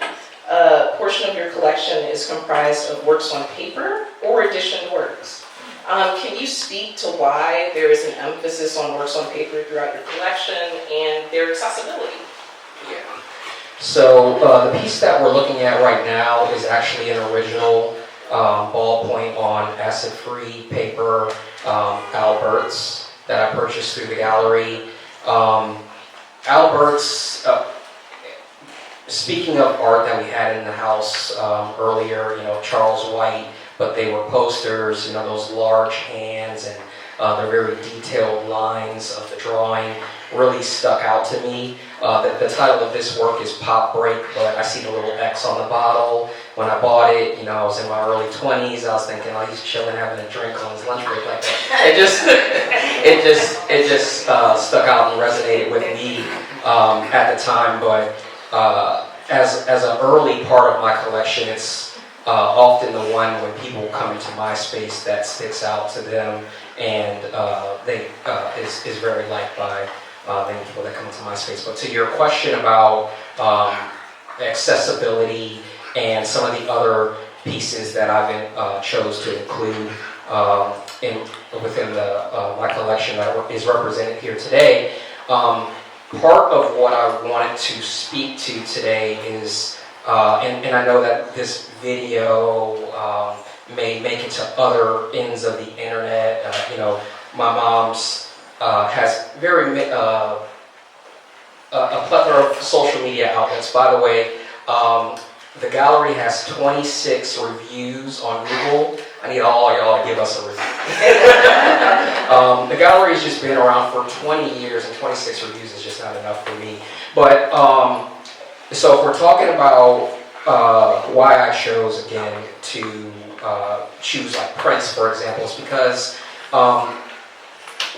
S1: portion of your collection is comprised of works on paper or editioned works. Can you speak to why there is an emphasis on works on paper throughout your collection and their accessibility?
S6: Yeah. So the piece that we're looking at right now is actually an original ballpoint on acid-free paper, Albert's, that I purchased through the gallery. Albert's, speaking of art that we had in the house earlier, Charles White, but they were posters, those large hands and the very detailed lines of the drawing really stuck out to me. The title of this work is Pop Break, but I see the little X on the bottle. When I bought it, I was in my early 20s. I was thinking, he's chilling, having a drink on his lunch break like that. It just stuck out and resonated with me at the time. But as an early part of my collection, it's often the one when people come into my space that sticks out to them, and is very liked by many people that come into my space. But to your question about accessibility and some of the other pieces that I've chose to include within my collection that is represented here today, part of what I wanted to speak to today is, and I know that this video may make it to other ends of the internet. My mom's has a plethora of social media outlets. By the way, the gallery has 26 reviews on Google. I need all y'all to give us a review. The gallery has just been around for 20 years, and 26 reviews is just not enough for me. But so if we're talking about why I chose again to choose like prints, for example, is because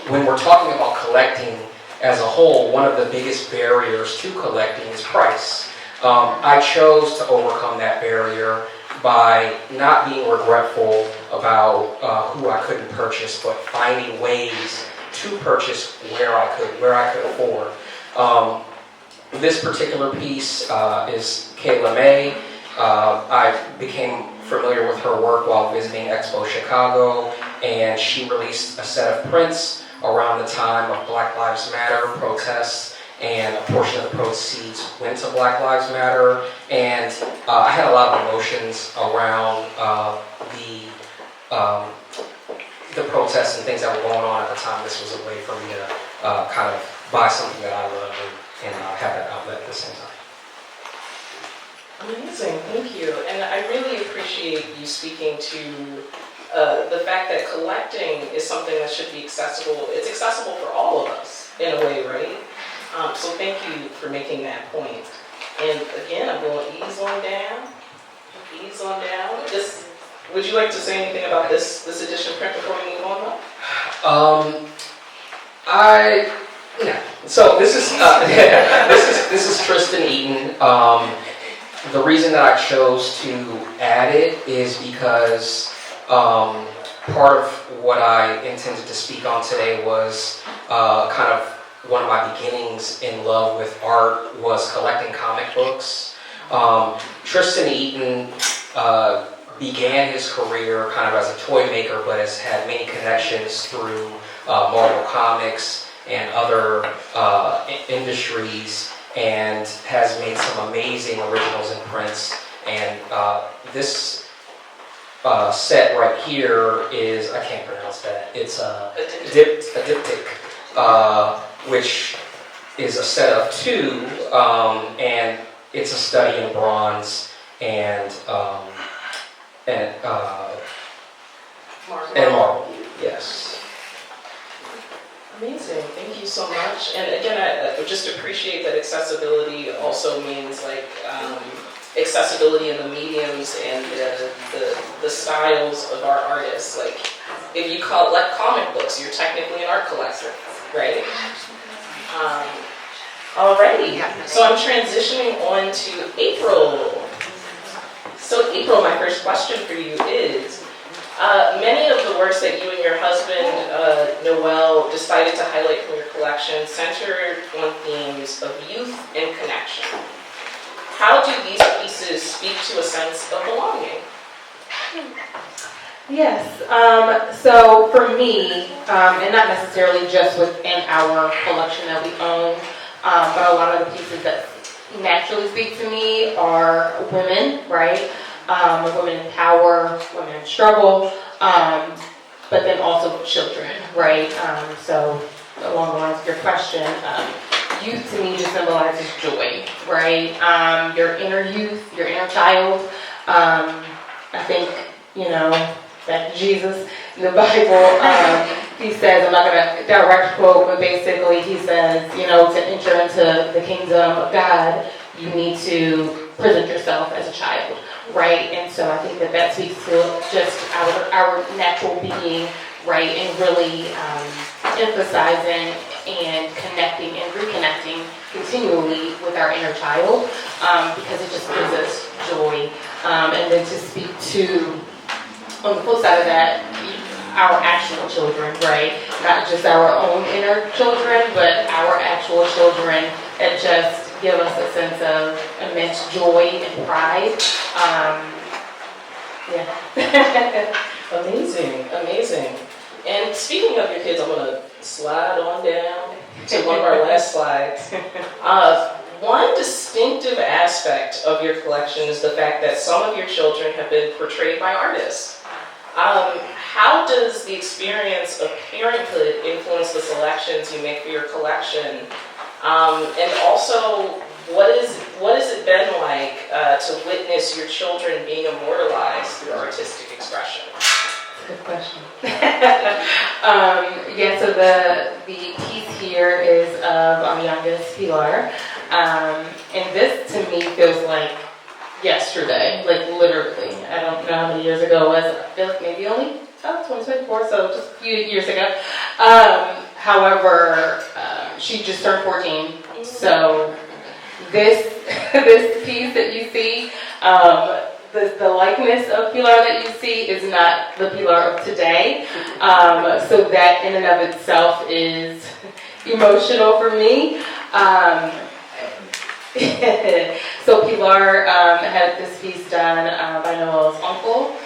S6: when we're talking about collecting as a whole, one of the biggest barriers to collecting is price. I chose to overcome that barrier by not being regretful about who I couldn't purchase, but finding ways to purchase where I could afford. This particular piece is Kayla May. I became familiar with her work while visiting Expo Chicago, and she released a set of prints around the time of Black Lives Matter protests, and a portion of the proceeds went to Black Lives Matter. And I had a lot of emotions around the protests and things that were going on at the time. This was a way for me to kind of buy something that I love and and have that outlet at the same time.
S1: Amazing, thank you. And I really appreciate you speaking to the fact that collecting is something that should be accessible. It's accessible for all of us in a way, right? So thank you for making that point. And again, I'm going to ease on down. Would you like to say anything about this edition print before we move on though?
S6: So this is this is Tristan Eaton. The reason that I chose to add it is because part of what I intended to speak on today was kind of one of my beginnings in love with art was collecting comic books. Tristan Eaton began his career kind of as a toy maker, but has had many connections through Marvel Comics and other industries, and has made some amazing originals and prints. And this set right here is, I can't pronounce that, it's a diptych, which is a set of two, and it's a study in bronze and marble. Yes.
S1: Amazing, thank you so much. And again, I just appreciate that accessibility also means like accessibility in the mediums and the styles of our artists. Like if you collect comic books, you're technically an art collector, right? Alrighty, so I'm transitioning on to April. So April, my first question for you is, many of the works that you and your husband, Noel, decided to highlight from your collection centered on themes of youth and connection. How do these pieces speak to a sense of belonging?
S5: Yes, so for me, and not necessarily just within our collection that we own, but a lot of the pieces that naturally speak to me are women, right? Women in power, women in struggle, but then also children, right? So along the lines of your question, youth to me just symbolizes joy, right? Your inner youth, your inner child. I think, that Jesus in the Bible, he says, I'm not going to direct quote, but basically he says, to enter into the kingdom of God, you need to present yourself as a child, right? And so I think that speaks to just our natural being, right? And really emphasizing and connecting and reconnecting continually with our inner child, because it just gives us joy. And then to speak to, on the flip side of that, our actual children, right? Not just our own inner children, but our actual children that just give us a sense of immense joy and pride.
S1: Amazing. And speaking of your kids, I'm going to slide on down to one of our last slides. One distinctive aspect of your collection is the fact that some of your children have been portrayed by artists. How does the experience of parenthood influence the selections you make for your collection? And also, what has it been like to witness your children being immortalized through artistic expression?
S5: Good question. So the piece here is of our youngest, Pilar. And this to me feels like yesterday, like literally. I don't know how many years ago it was. I feel like maybe only 2024, so just a few years ago. However, she just turned 14. So this piece that you see, the likeness of Pilar that you see is not the Pilar of today. So that in and of itself is emotional for me. So Pilar had this piece done by Noel's uncle,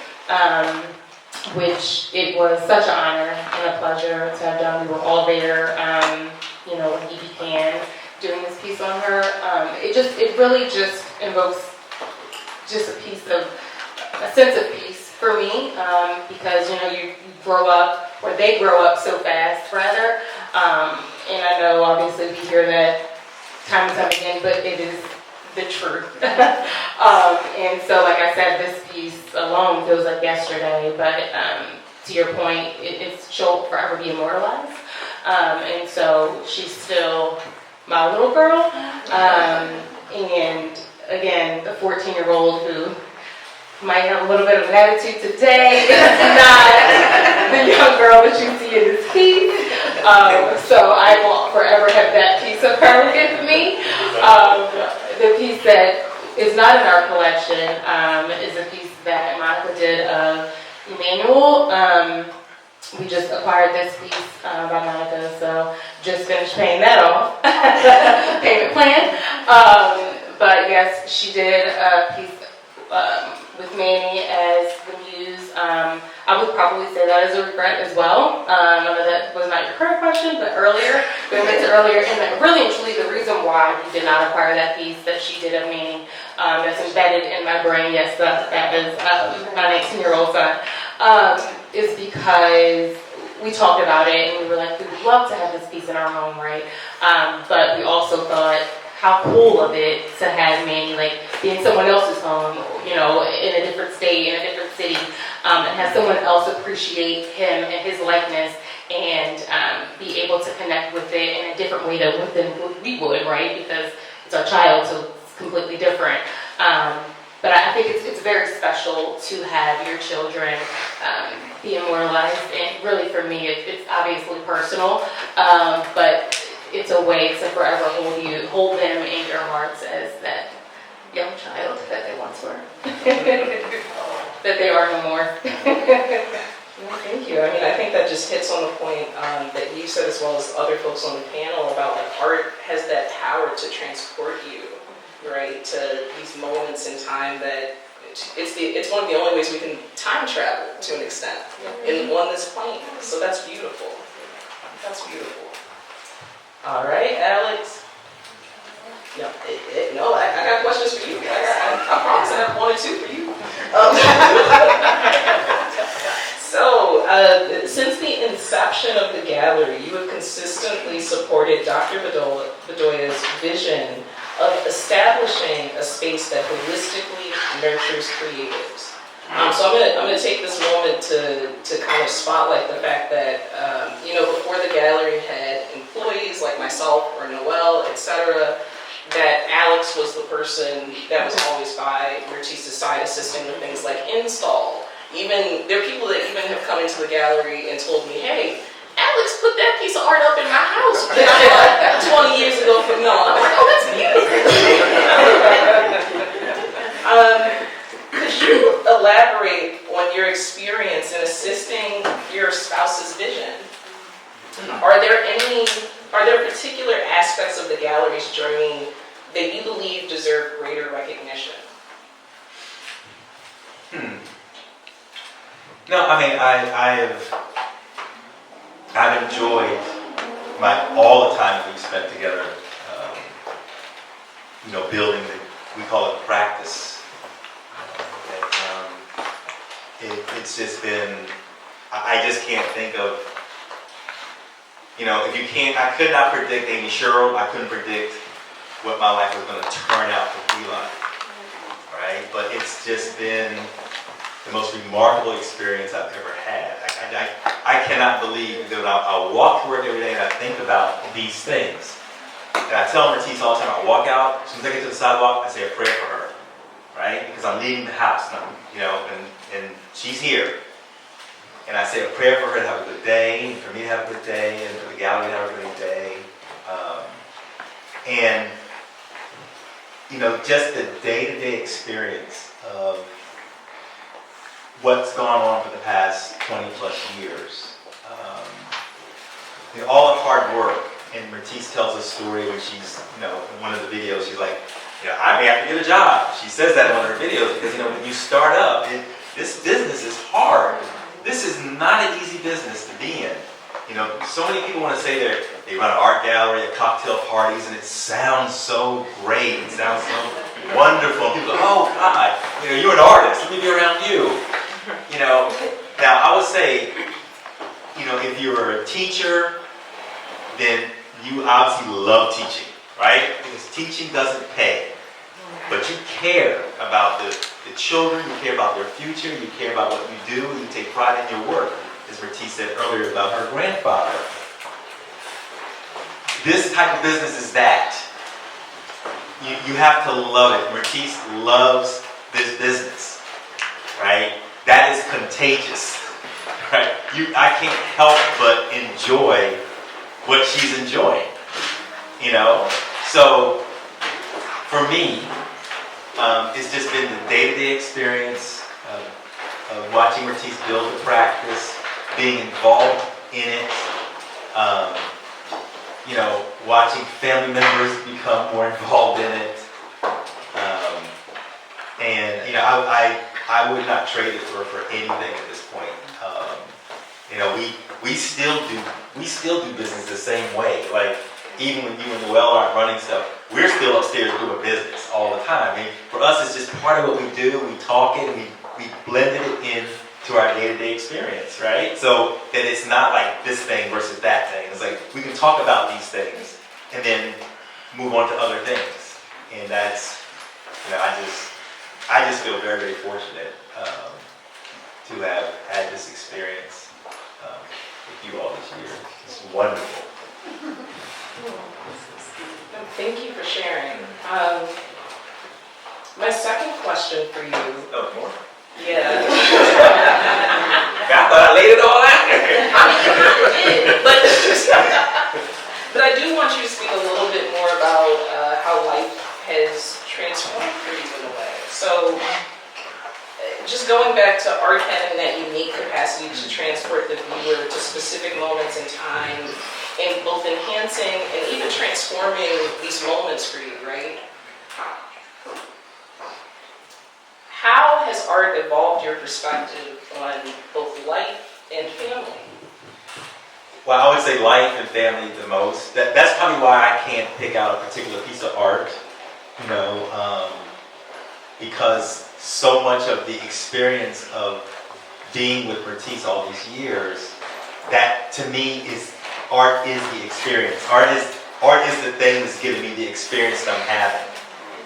S5: which it was such an honor and a pleasure to have done. We were all there, when he began doing this piece on her. It really just invokes just a sense of peace for me, because you grow up, or they grow up so fast rather, and I know obviously we hear that time and time again, but it is the truth. And so, like I said, this piece alone feels like yesterday, but to your point, she'll forever be immortalized. And so she's still my little girl. And again, the 14-year-old who might have a little bit of an attitude today is not the young girl that you see in this piece. So I will forever have that piece of her with me. The piece that is not in our collection is a piece that Monica did of Emmanuel. We just acquired this piece by Monica, so just finished paying that off. Payment plan. But yes, she did a piece with Manny as the muse. I would probably say that as a regret as well. I know that was not your current question, but earlier, we went to earlier, and that really and truly the reason why we did not acquire that piece that she did of Manny, that's embedded in my brain, yes, that is my 19-year-old son, is because we talked about it and we were like, we would love to have this piece in our home, right? But we also thought, how cool of it to have Manny like be in someone else's home, you know, in a different state, in a different city, and have someone else appreciate him and his likeness and be able to connect with it in a different way than we would, right? Because it's our child, so it's completely different. But I think it's very special to have your children be immortalized, and really for me, it's obviously personal, but it's a way to forever hold them in your hearts as that young child that they once were, that they are no more.
S1: Well, thank you. I mean, I think that just hits on the point that you said, as well as other folks on the panel, about like art has that power to transport you, right, to these moments in time that it's one of the only ways we can time travel to an extent on this plane. So that's beautiful. That's beautiful. All right, Alex. No, I got questions for you. I promise I have one or two for you. So, since the inception of the gallery, you have consistently supported Dr. Bedolla's vision of establishing a space that holistically nurtures creatives. So I'm gonna take this moment to kind of spotlight the fact that before the gallery had employees like myself or Noel, etc., that Alex was the person that was always by Myrtis' side, assisting with things like install. Even there are people that even have come into the gallery and told me, "Hey, Alex put that piece of art up in my house that I bought 20 years ago from no." I'm like, "Oh, that's beautiful." Could you elaborate on your experience in assisting your spouse's vision? Are there particular aspects of the gallery's journey that you believe deserve greater recognition?
S4: No, I mean, I've enjoyed all the time that we've spent together, building we call it practice. It's just been, I just can't think of, I could not predict Amy Sherrill. I couldn't predict what my life was going to turn out to be like, right? But it's just been the most remarkable experience I've ever had. I cannot believe that I walk to work every day and I think about these things. And I tell Myrtis all the time, I walk out, as soon as I get to the sidewalk, I say a prayer for her, right? Because I'm leaving the house, and she's here. And I say a prayer for her to have a good day, and for me to have a good day, and for the gallery to have a great day. Just the day-to-day experience of what's gone on for the past 20 plus years. All the hard work, and Myrtis tells a story when she's, in one of the videos, she's like, I may have to get a job. She says that in one of her videos because, when you start up, this business is hard. This is not an easy business to be in. So many people want to say they run an art gallery, cocktail parties, and it sounds so great. It sounds so wonderful. People go, oh God, you're an artist. Let me be around you. Now I would say, if you're a teacher, then you obviously love teaching, right? Because teaching doesn't pay. But you care about the children, you care about their future, you care about what you do, and you take pride in your work, as Myrtis said earlier about her grandfather. This type of business is that. You have to love it. Myrtis loves this business, right? That is contagious, right? I can't help but enjoy what she's enjoying, you know? So, for me, it's just been the day-to-day experience of watching Myrtis build the practice, being involved in it, you know, watching family members become more involved in it. And, you know, I would not trade it for anything at this point. You know, we still do business the same way. Like, even when you and Noel aren't running stuff, we're still upstairs doing business all the time. I mean, for us, it's just part of what we do. We talk it, and we blended it in to our day-to-day experience, right? So that it's not like this thing versus that thing. It's like we can talk about these things and then move on to other things. And that's, you know, I just feel very, very fortunate to have had this experience with you all this year. It's wonderful.
S1: Thank you for sharing. My second question for you.
S4: Oh, more?
S1: Yeah.
S4: I thought I laid it all out there.
S1: But I do want you to speak a little bit more about how life has transformed for you in a way. So, just going back to art having that unique capacity to transport the viewer to specific moments in time, and both enhancing and even transforming these moments for you, right? How has art evolved your perspective on both life and family?
S4: Well, I would say life and family the most. That's probably why I can't pick out a particular piece of art, you know, because so much of the experience of being with Myrtis all these years, that to me is art is the experience. Art is the thing that's giving me the experience that I'm having.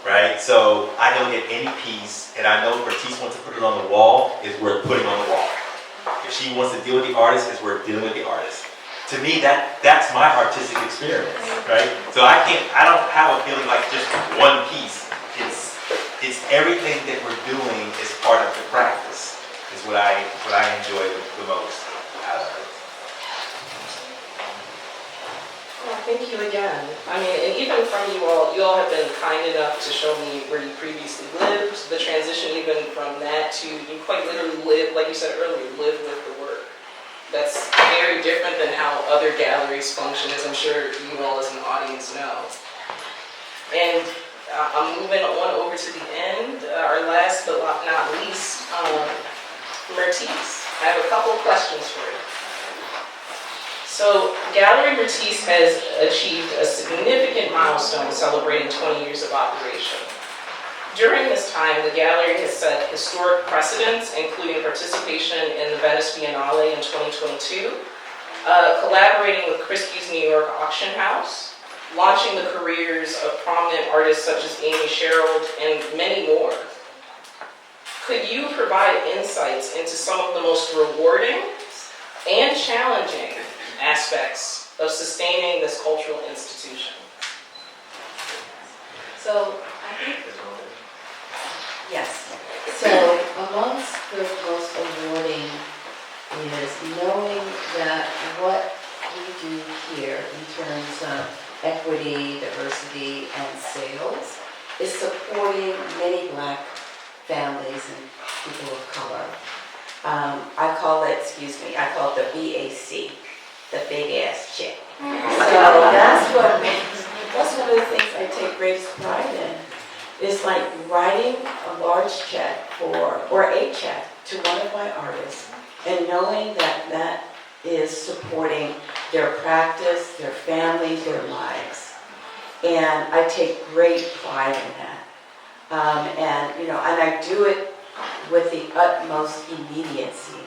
S4: Right? So I can look at any piece, and I know if Myrtis wants to put it on the wall, it's worth putting on the wall. If she wants to deal with the artist, it's worth dealing with the artist. To me, that's my artistic experience, right? So I don't have a feeling like just one piece. It's everything that we're doing is part of the practice, is what I enjoy the most out of it.
S1: Well, thank you again. I mean, and even from you all have been kind enough to show me where you previously lived, the transition even from that to you quite literally live, like you said earlier, live with the work. That's very different than how other galleries function, as I'm sure you all as an audience know. And I'm moving on over to the end, our last but not least, Myrtis. I have a couple of questions for you. So, Galerie Myrtis has achieved a significant milestone celebrating 20 years of operation. During this time, the gallery has set historic precedents, including participation in the Venice Biennale in 2022, collaborating with Christie's New York Auction House, launching the careers of prominent artists such as Amy Sherald, and many more. Could you provide insights into some of the most rewarding and challenging aspects of sustaining this cultural institution?
S2: So, I think, yes. So, amongst the most rewarding is knowing that what we do here in terms of equity, diversity, and sales is supporting many Black families and people of color. I call it the BAC, the big ass check. So that's one of the things I take greatest pride in. It's like writing a large check or a check to one of my artists and knowing that that is supporting their practice, their families, their lives. And I take great pride in that. And I do it with the utmost immediacy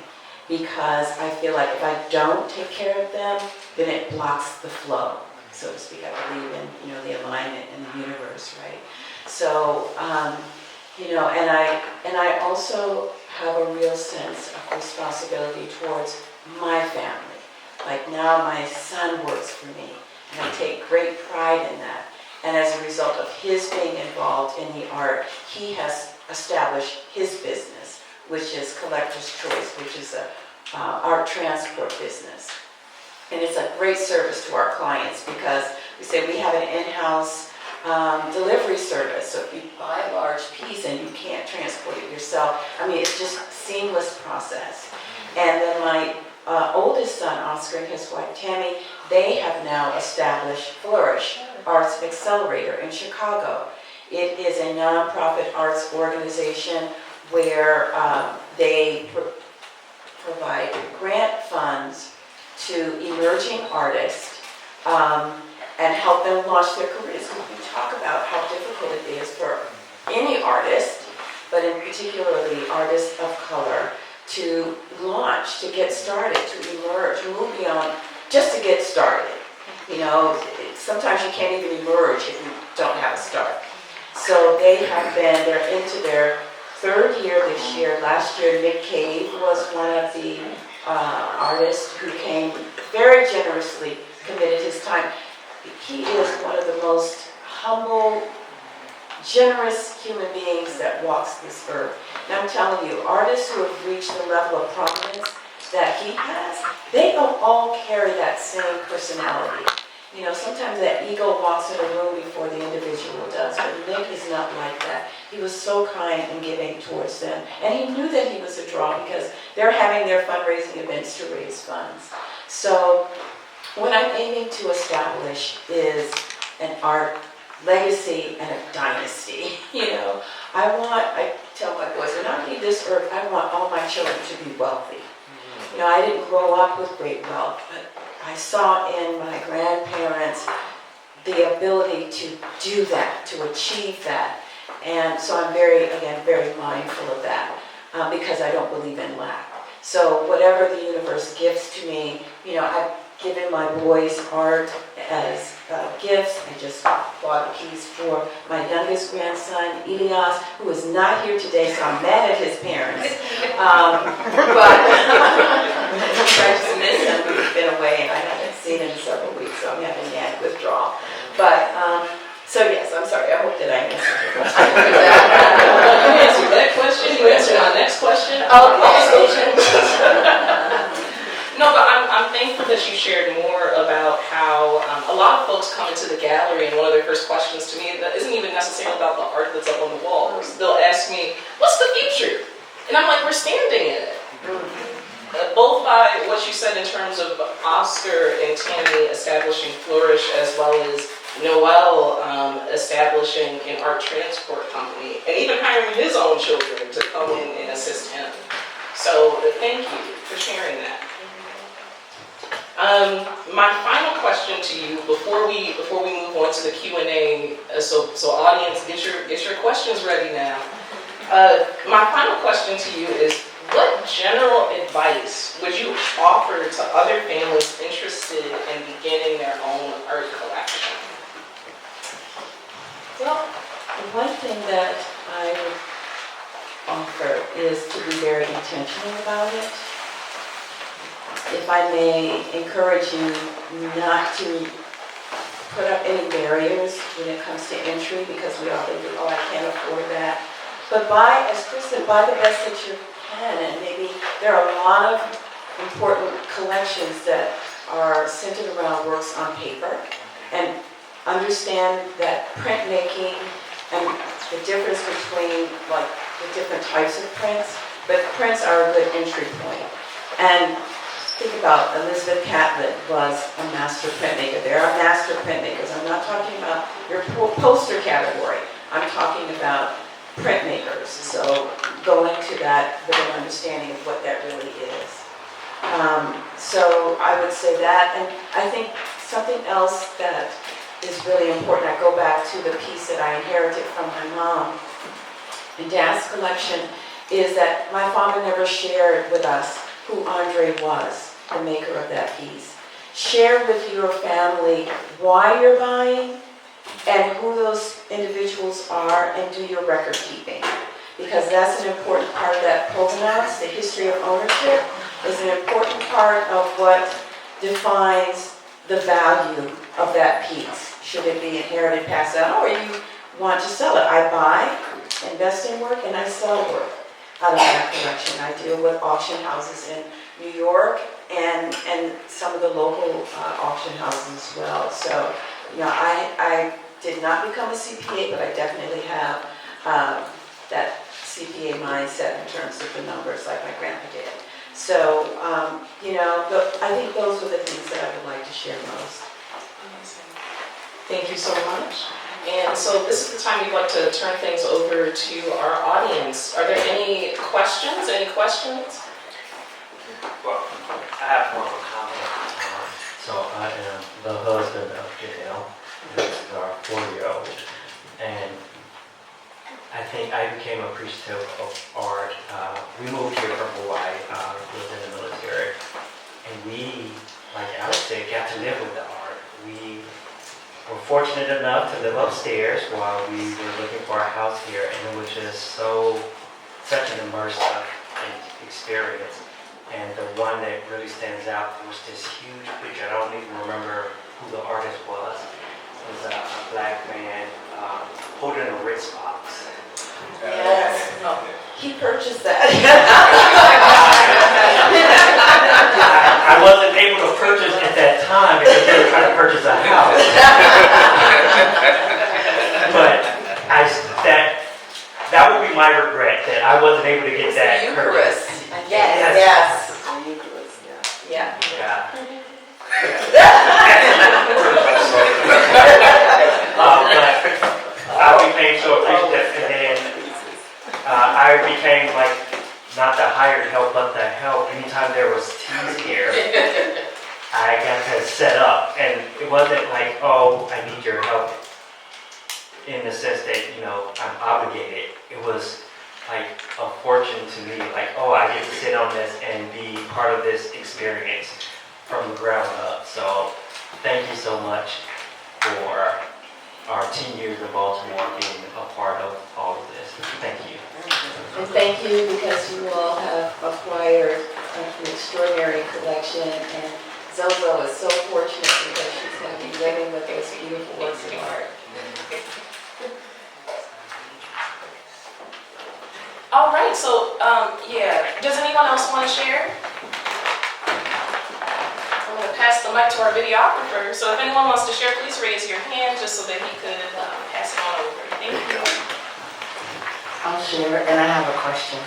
S2: because I feel like if I don't take care of them, then it blocks the flow. so to speak. I believe in, the alignment in the universe, right? So, and I also have a real sense of responsibility towards my family. Like now my son works for me, and I take great pride in that. And as a result of his being involved in the art, he has established his business, which is Collector's Choice, which is a art transport business. And it's a great service to our clients because we say we have an in-house delivery service. So if you buy a large piece and you can't transport it yourself, it's just a seamless process. And then my oldest son, Oscar, and his wife, Tammy, they have now established Flourish Arts Accelerator in Chicago. It is a nonprofit arts organization where they provide grant funds to emerging artists and help them launch their careers. We talk about how difficult it is for any artist, but in particularly artists of color, to launch, to get started, to emerge, move beyond, just to get started. Sometimes you can't even emerge if you don't have a start. So they're into their third year this year. Last year, Nick Cave was one of the artists who came very generously, committed his time. He is one of the most humble, generous human beings that walks this earth. And I'm telling you, artists who have reached the level of prominence that he has, they don't all carry that same personality. Sometimes that ego walks in a room before the individual does, but Nick is not like that. He was so kind and giving towards them. And he knew that he was a draw because they're having their fundraising events to raise funds. So what I'm aiming to establish is an art legacy and a dynasty. I tell my boys, when I leave this earth, I want all my children to be wealthy. I didn't grow up with great wealth, but I saw in my grandparents the ability to do that, to achieve that. And so I'm very mindful of that because I don't believe in lack. So whatever the universe gives to me, I've given my boys art as gifts. I just bought a piece for my youngest grandson, Elias, who is not here today, so I'm mad at his parents. But I just miss him. We've been away, and I haven't seen him in several weeks, so I'm having a withdrawal. But, so yes, I'm sorry. I hope that I answered your question.
S1: You answered that question. You answered my next question. No, but I'm thankful that you shared more about how a lot of folks come into the gallery and one of their first questions to me that isn't even necessarily about the art that's up on the walls. They'll ask me, what's the future? And I'm like, we're standing in it. Both by what you said in terms of Oscar and Tammy establishing Flourish, as well as Noel establishing an art transport company, and even hiring his own children to come in and assist him. So thank you for sharing that. My final question to you before we move on to the Q&A, so audience, get your questions ready now. My final question to you is, what general advice would you offer to other families interested in beginning their own art collection?
S2: Well, one thing that I would offer is to be very intentional about it. If I may encourage you not to put up any barriers when it comes to entry, because we often think, I can't afford that. But buy, as Chris said, buy the best that you can, and maybe there are a lot of important collections that are centered around works on paper, and understand that printmaking and the difference between the different types of prints, but prints are a good entry point. And think about Elizabeth Catlett was a master printmaker. There are master printmakers. I'm not talking about your poster category. I'm talking about printmakers. So going to that with an understanding of what that really is. So I would say that. And I think something else that is really important, I go back to the piece that I inherited from my mom in Dad's collection, is that my father never shared with us who Andre was, the maker of that piece. share with your family why you're buying and who those individuals are, and do your record keeping. Because that's an important part of that provenance. The history of ownership is an important part of what defines the value of that piece. Should it be inherited, passed down, or you want to sell it? I buy, invest in work, and I sell work out of that collection. I deal with auction houses in New York and some of the local auction houses as well. So, you know, I did not become a CPA, but I definitely have that CPA mindset in terms of the numbers like my grandpa did. So, you know, I think those are the things that I would like to share most.
S1: Thank you so much. And so this is the time we'd like to turn things over to our audience. Are there any questions? Any questions?
S7: Well, I have more of a comment.
S8: So I am the husband of Jenell. This is our 4-year-old. And I think I became appreciative of art. We moved here from Hawaii, was in the military. And we, like Alex said, got to live with the art. We were fortunate enough to live upstairs while we were looking for a house here. And it was just such an immersive experience. And the one that really stands out was this huge picture. I don't even remember who the artist was. It was a black man holding a Ritz box.
S2: Yes. Oh, he purchased that.
S8: I wasn't able to purchase at that time because they were trying to purchase a house. But that would be my regret, that I wasn't able to get that purchase.
S2: Yes. Yes. Yeah.
S8: Yeah. But I became so appreciative, and then I became like not the hired help, but the help. Anytime there was teas here, I got to set up, and it wasn't like, oh, I need your help in the sense that, you know, I'm obligated. It was like a fortune to me, like, oh, I get to sit on this and be part of this experience from the ground up. So thank you so much for our 10 years in Baltimore being a part of all of this. Thank you.
S2: And thank you, because you all have acquired an extraordinary collection, and Zozo is so fortunate because she's going to be living with those beautiful works of art.
S1: All right, so yeah, does anyone else want to share? I'm going to pass the mic to our videographer. So if anyone wants to share, please raise your hand just so that he could pass it on over. Thank you.
S9: I'll share, and I have a question.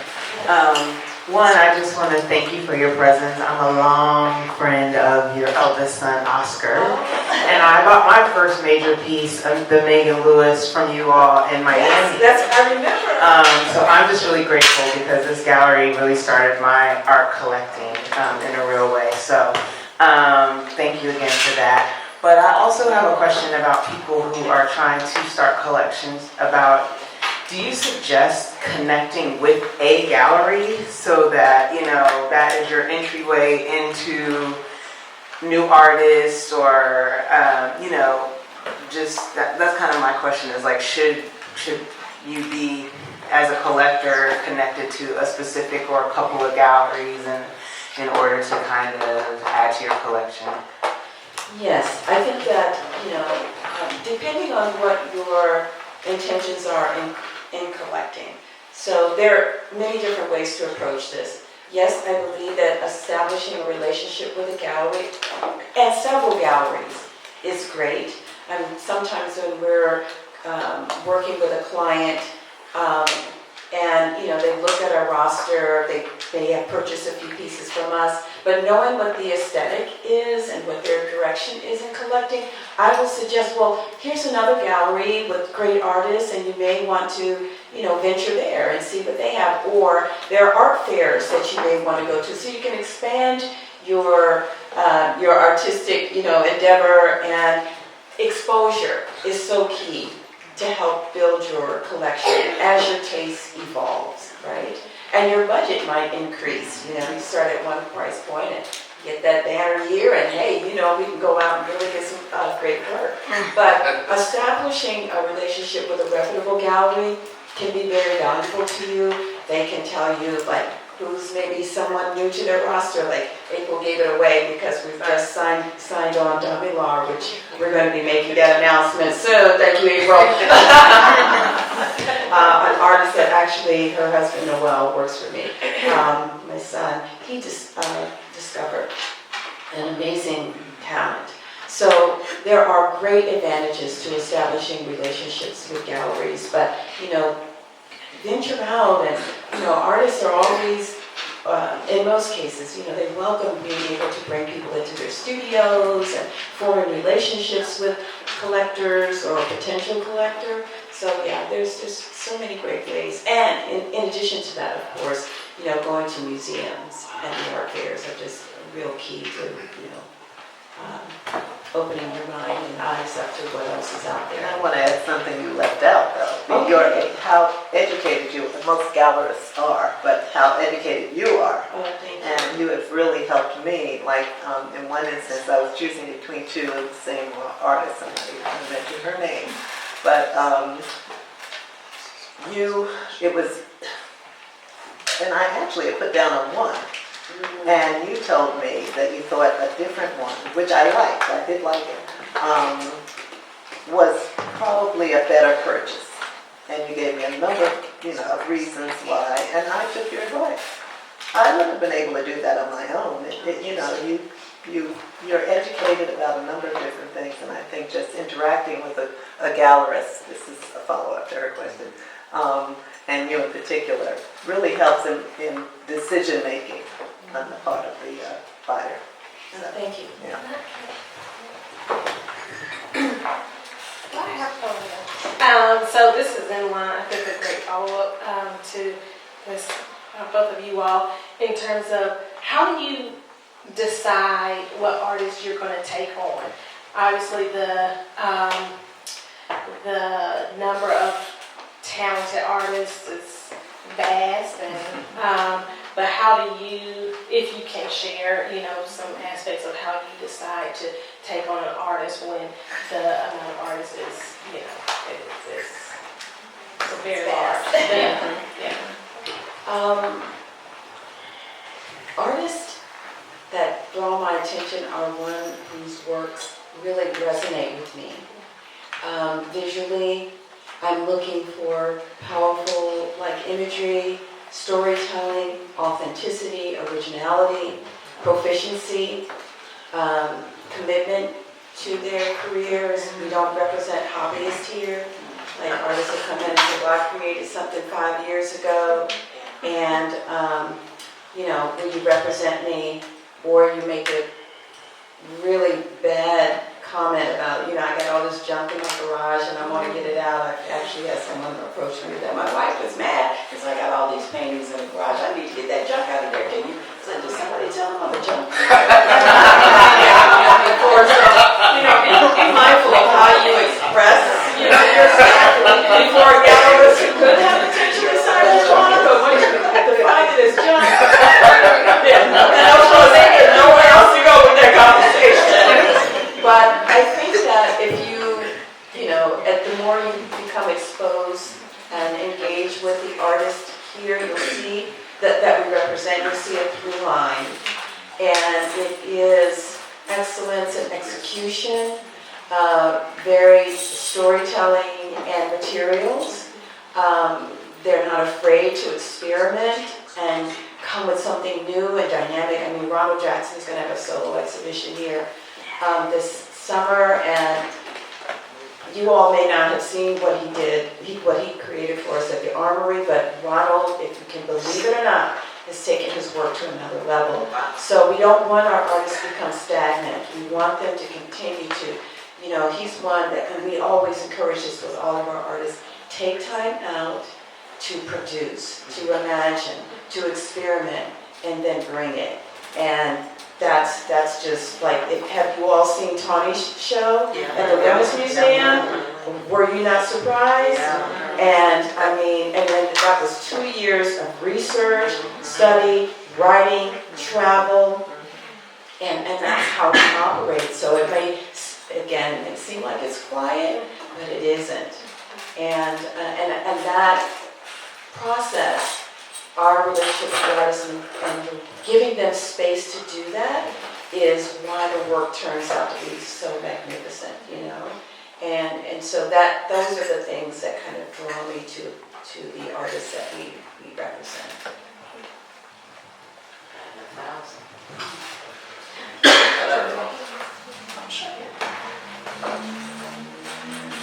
S9: One, I just want to thank you for your presence. I'm a long friend of your eldest son, Oscar. And I bought my first major piece of the Megan Lewis from you all in Miami.
S2: Yes, I remember.
S9: So I'm just really grateful because this gallery really started my art collecting in a real way. So thank you again for that. But I also have a question about people who are trying to start collections. Do you suggest connecting with a gallery so that, you know, that is your entryway into new artists, or, you know, just that's kind of my question, is like, should you be, as a collector, connected to a specific or a couple of galleries in order to kind of add to your collection?
S2: Yes, I think that, you know, depending on what your intentions are in collecting. So there are many different ways to approach this. Yes, I believe that establishing a relationship with a gallery and several galleries is great. Sometimes when we're working with a client and, you know, they look at our roster, they have purchased a few pieces from us, but knowing what the aesthetic is and what their direction is in collecting, I will suggest, well, here's another gallery with great artists, and you may want to, you know, venture there and see what they have. Or there are art fairs that you may want to go to, so you can expand your artistic, you know, endeavor. And exposure is so key to help build your collection as your taste evolves, right? And your budget might increase. You know, you start at one price point and get that banner year, and hey, you know, we can go out and really get some great work. But establishing a relationship with a reputable gallery can be very valuable to you. They can tell you, like, who's maybe someone new to their roster, like April gave it away because we've just signed on to Milar, which we're going to be making that announcement soon. Thank you, April. An artist that actually, her husband Noel works for me. My son, he just discovered an amazing talent. So there are great advantages to establishing relationships with galleries, but you know, venture out, and you know, artists are always, in most cases, you know, they welcome being able to bring people into their studios and forming relationships with collectors or a potential collector. So yeah, there's so many great ways. And in addition to that, of course, you know, going to museums and the art fairs are just a real key to, you know, opening your mind and eyes up to what else is out
S10: And
S2: there.
S10: I want to add something you left out, though.
S2: Okay.
S10: How educated you, most gallerists are, but how educated you are.
S2: Oh, thank you.
S10: And you have really helped me. Like, in one instance, I was choosing between two of the same artists. I'm not even going to mention her name. But and I actually had put down a one. And you told me that you thought a different one, which I liked, I did like it, was probably a better purchase. And you gave me a number, you know, of reasons why, and I took your advice. I wouldn't have been able to do that on my own. You know, you're educated about a number of different things, and I think just interacting with a gallerist, this is a follow-up to her question, and you in particular, really helps in decision-making on the part of the buyer. So,
S2: Thank you.
S10: yeah.
S11: So this is in line, I think, a great follow-up to this, both of you all, in terms of how do you decide what artists you're going to take on? Obviously, the number of talented artists is vast, and but how do you, if you can share, you know, some aspects of how you decide to take on an artist when the amount of artists is, you know, it's very large. Yeah.
S2: Artists that draw my attention are one whose works really resonate with me. Visually, I'm looking for powerful, like, imagery, storytelling, authenticity, originality, proficiency, commitment to their careers. We don't represent hobbyists here. Like, artists that come in and say, well, I created something 5 years ago, and you know, will you represent me? Or you make a really bad comment about, you know, I got all this junk in my garage and I want to get it out. I actually had someone approach me that my wife was mad because I got all these paintings in the garage. I need to get that junk out of there. Can you? So did somebody tell them I'm a junk? You know, be mindful of how you express, you know, yourself before a gallerist who could have potentially decided to want to define it as junk. And I was going to say, there's nowhere else to go with that conversation. But I think that if you know, the more you become exposed and engage with the artist here, you'll see that we represent, you'll see a through line. And it is excellence in execution, very storytelling and materials. They're not afraid to experiment and come with something new and dynamic. I mean, Ronald Jackson's going to have a solo exhibition here this summer, and you all may not have seen what he did, what he created for us at the Armory, but Ronald, if you can believe it or not, has taken his work to another level. So we don't want our artists to become stagnant. We want them to continue to, you know, he's one that, and we always encourage this with all of our artists, take time out to produce, to imagine, to experiment, and then bring it. And that's just like, have you all seen Tawny's show at the Women's Museum? Were you not surprised? And I mean, and then that was 2 years of research, study, writing, travel, and that's how we operate. So it may, again, it seem like it's quiet, but it isn't. And that process, our relationship with the artists and giving them space to do that is why the work turns out to be so magnificent, you know. And so those are the things that kind of draw me to the artists that we represent.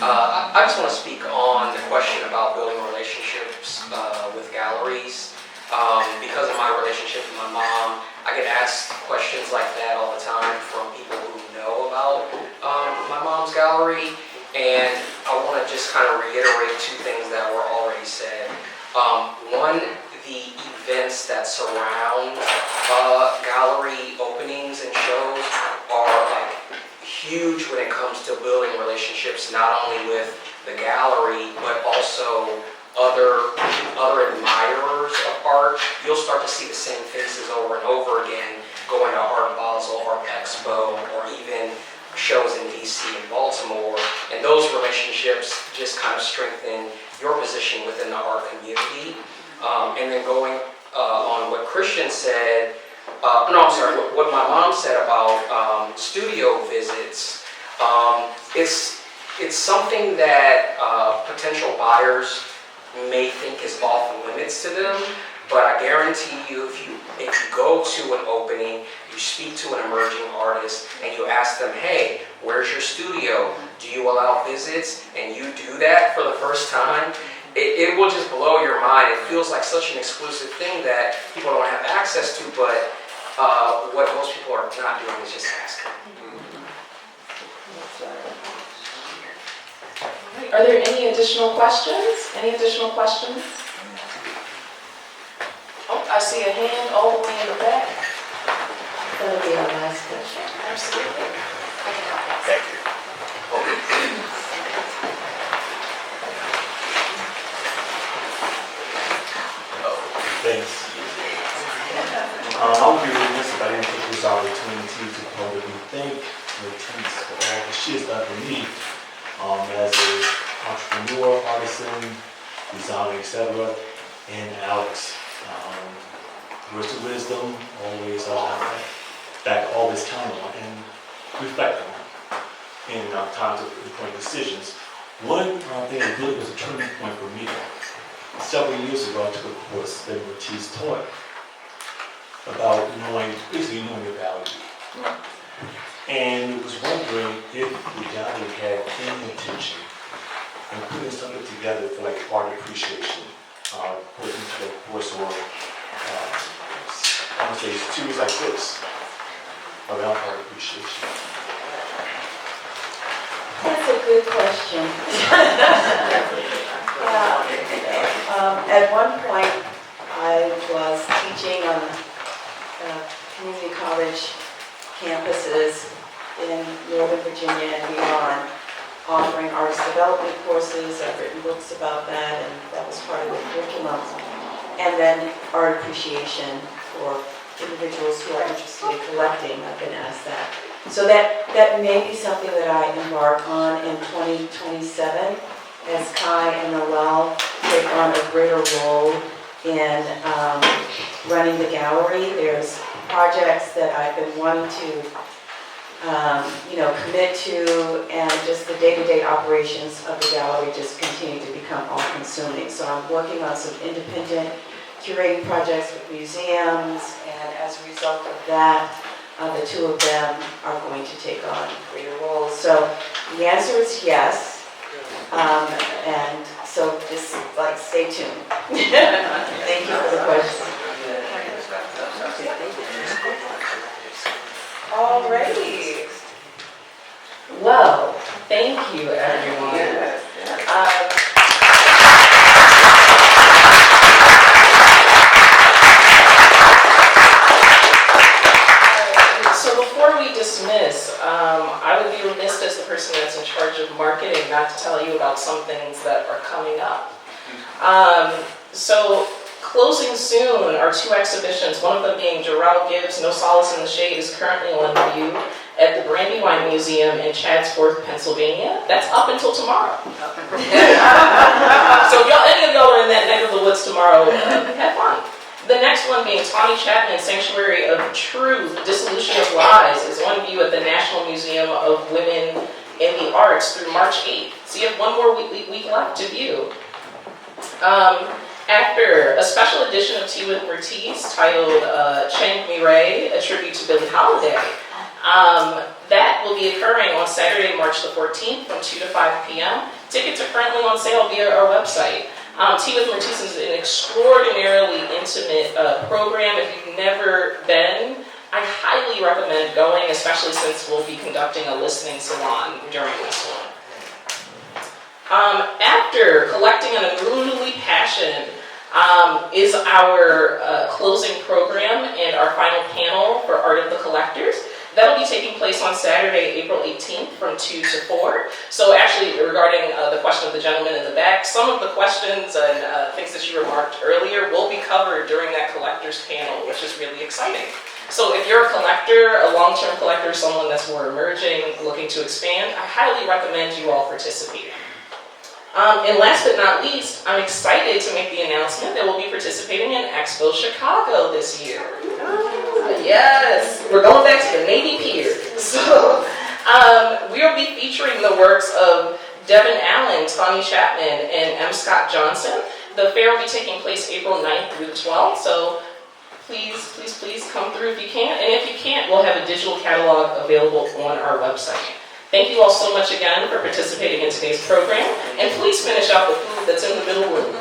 S6: I just want to speak on the question about building relationships with galleries. Because of my relationship with my mom, I get asked questions like that all the time from people who know about my mom's gallery. And I want to just kind of reiterate two things that were already said. One, the events that surround gallery openings and shows are like huge when it comes to building relationships, not only with the gallery, but also other admirers of art. You'll start to see the same faces over and over again going to Art Basel, Art Expo, or even shows in DC and Baltimore. And those relationships just kind of strengthen your position within the art community. And then going on what Christian said, what my mom said about studio visits, it's something that potential buyers may think is off limits to them, but I guarantee you, if you go to an opening, you speak to an emerging artist, and you ask them, hey, where's your studio? Do you allow visits? And you do that for the first time, it will just blow your mind. It feels like such an exclusive thing that people don't have access to, but what most people are not doing is just asking.
S5: Are there any additional questions? Any additional questions? Oh, I see a hand all the way in the back.
S2: That'll be our last question.
S5: Absolutely.
S12: Thank you. Thanks. I would be remiss if I didn't take this opportunity to publicly thank Myrtis for all that she has done for me as an entrepreneur, artisan, designer, etc. And Alex, words of wisdom, always back all this time on and reflect on in times of important decisions. One thing that really was a turning point for me. Several years ago, I took a course that Myrtis taught about basically knowing your value. And it was wondering if the gallery had any intention in putting something together for like art appreciation, put into a course or I would say a series like this around art appreciation.
S2: That's a good question. At one point, I was teaching on community college campuses in Northern Virginia and beyond, offering artist development courses. I've written books about that, and that was part of the curriculum. And then art appreciation for individuals who are interested in collecting. I've been asked that. So that may be something that I embark on in 2027 as Ky and Noel take on a greater role in running the gallery. There's projects that I've been wanting to commit to, and just the day-to-day operations of the gallery just continue to become all-consuming. So I'm working on some independent curating projects with museums, and as a result of that, the two of them are going to take on greater roles. So the answer is yes. And so just stay tuned. Thank you for the question.
S5: Alrighty. Well, thank you, everyone. So before we dismiss, I would be remiss as the person that's in charge of marketing not to tell you about some things that are coming up. So
S1: Closing soon are 2 exhibitions, one of them being Jarrell Gibbs' No Solace in the Shade is currently on view at the Brandywine Museum in Chatsworth, Pennsylvania. That's up until tomorrow. So if any of y'all are in that neck of the woods tomorrow, have fun. The next one being Tawny Chapman, Sanctuary of Truth, Dissolution of Lies, is on view at the National Museum of Women in the Arts through March 8th. So you have one more week left to view. After a special edition of Tea with Myrtis titled Chang Mireille, a tribute to Billie Holiday, that will be occurring on Saturday, March the 14th from 2 to 5 p.m. Tickets are currently on sale via our website. Tea with Myrtis is an extraordinarily intimate program. If you've never been, I highly recommend going, especially since we'll be conducting a listening salon during this one. After collecting an unruly passion is our closing program and our final panel for Art of the Collectors. That'll be taking place on Saturday, April 18th from 2 to 4. So actually, regarding the question of the gentleman in the back, some of the questions and things that you remarked earlier will be covered during that collectors panel, which is really exciting. So if you're a collector, a long-term collector, someone that's more emerging, looking to expand, I highly recommend you all participate. And last but not least, I'm excited to make the announcement that we'll be participating in Expo Chicago this year. Yes, we're going back to the Navy Pier. So we'll be featuring the works of Devin Allen, Tawny Chapman, and M. Scott Johnson. The fair will be taking place April 9th through the 12th. So please come through if you can. And if you can't, we'll have a digital catalog available on our website. Thank you all so much again for participating in today's program, and please finish out the food that's in the middle room.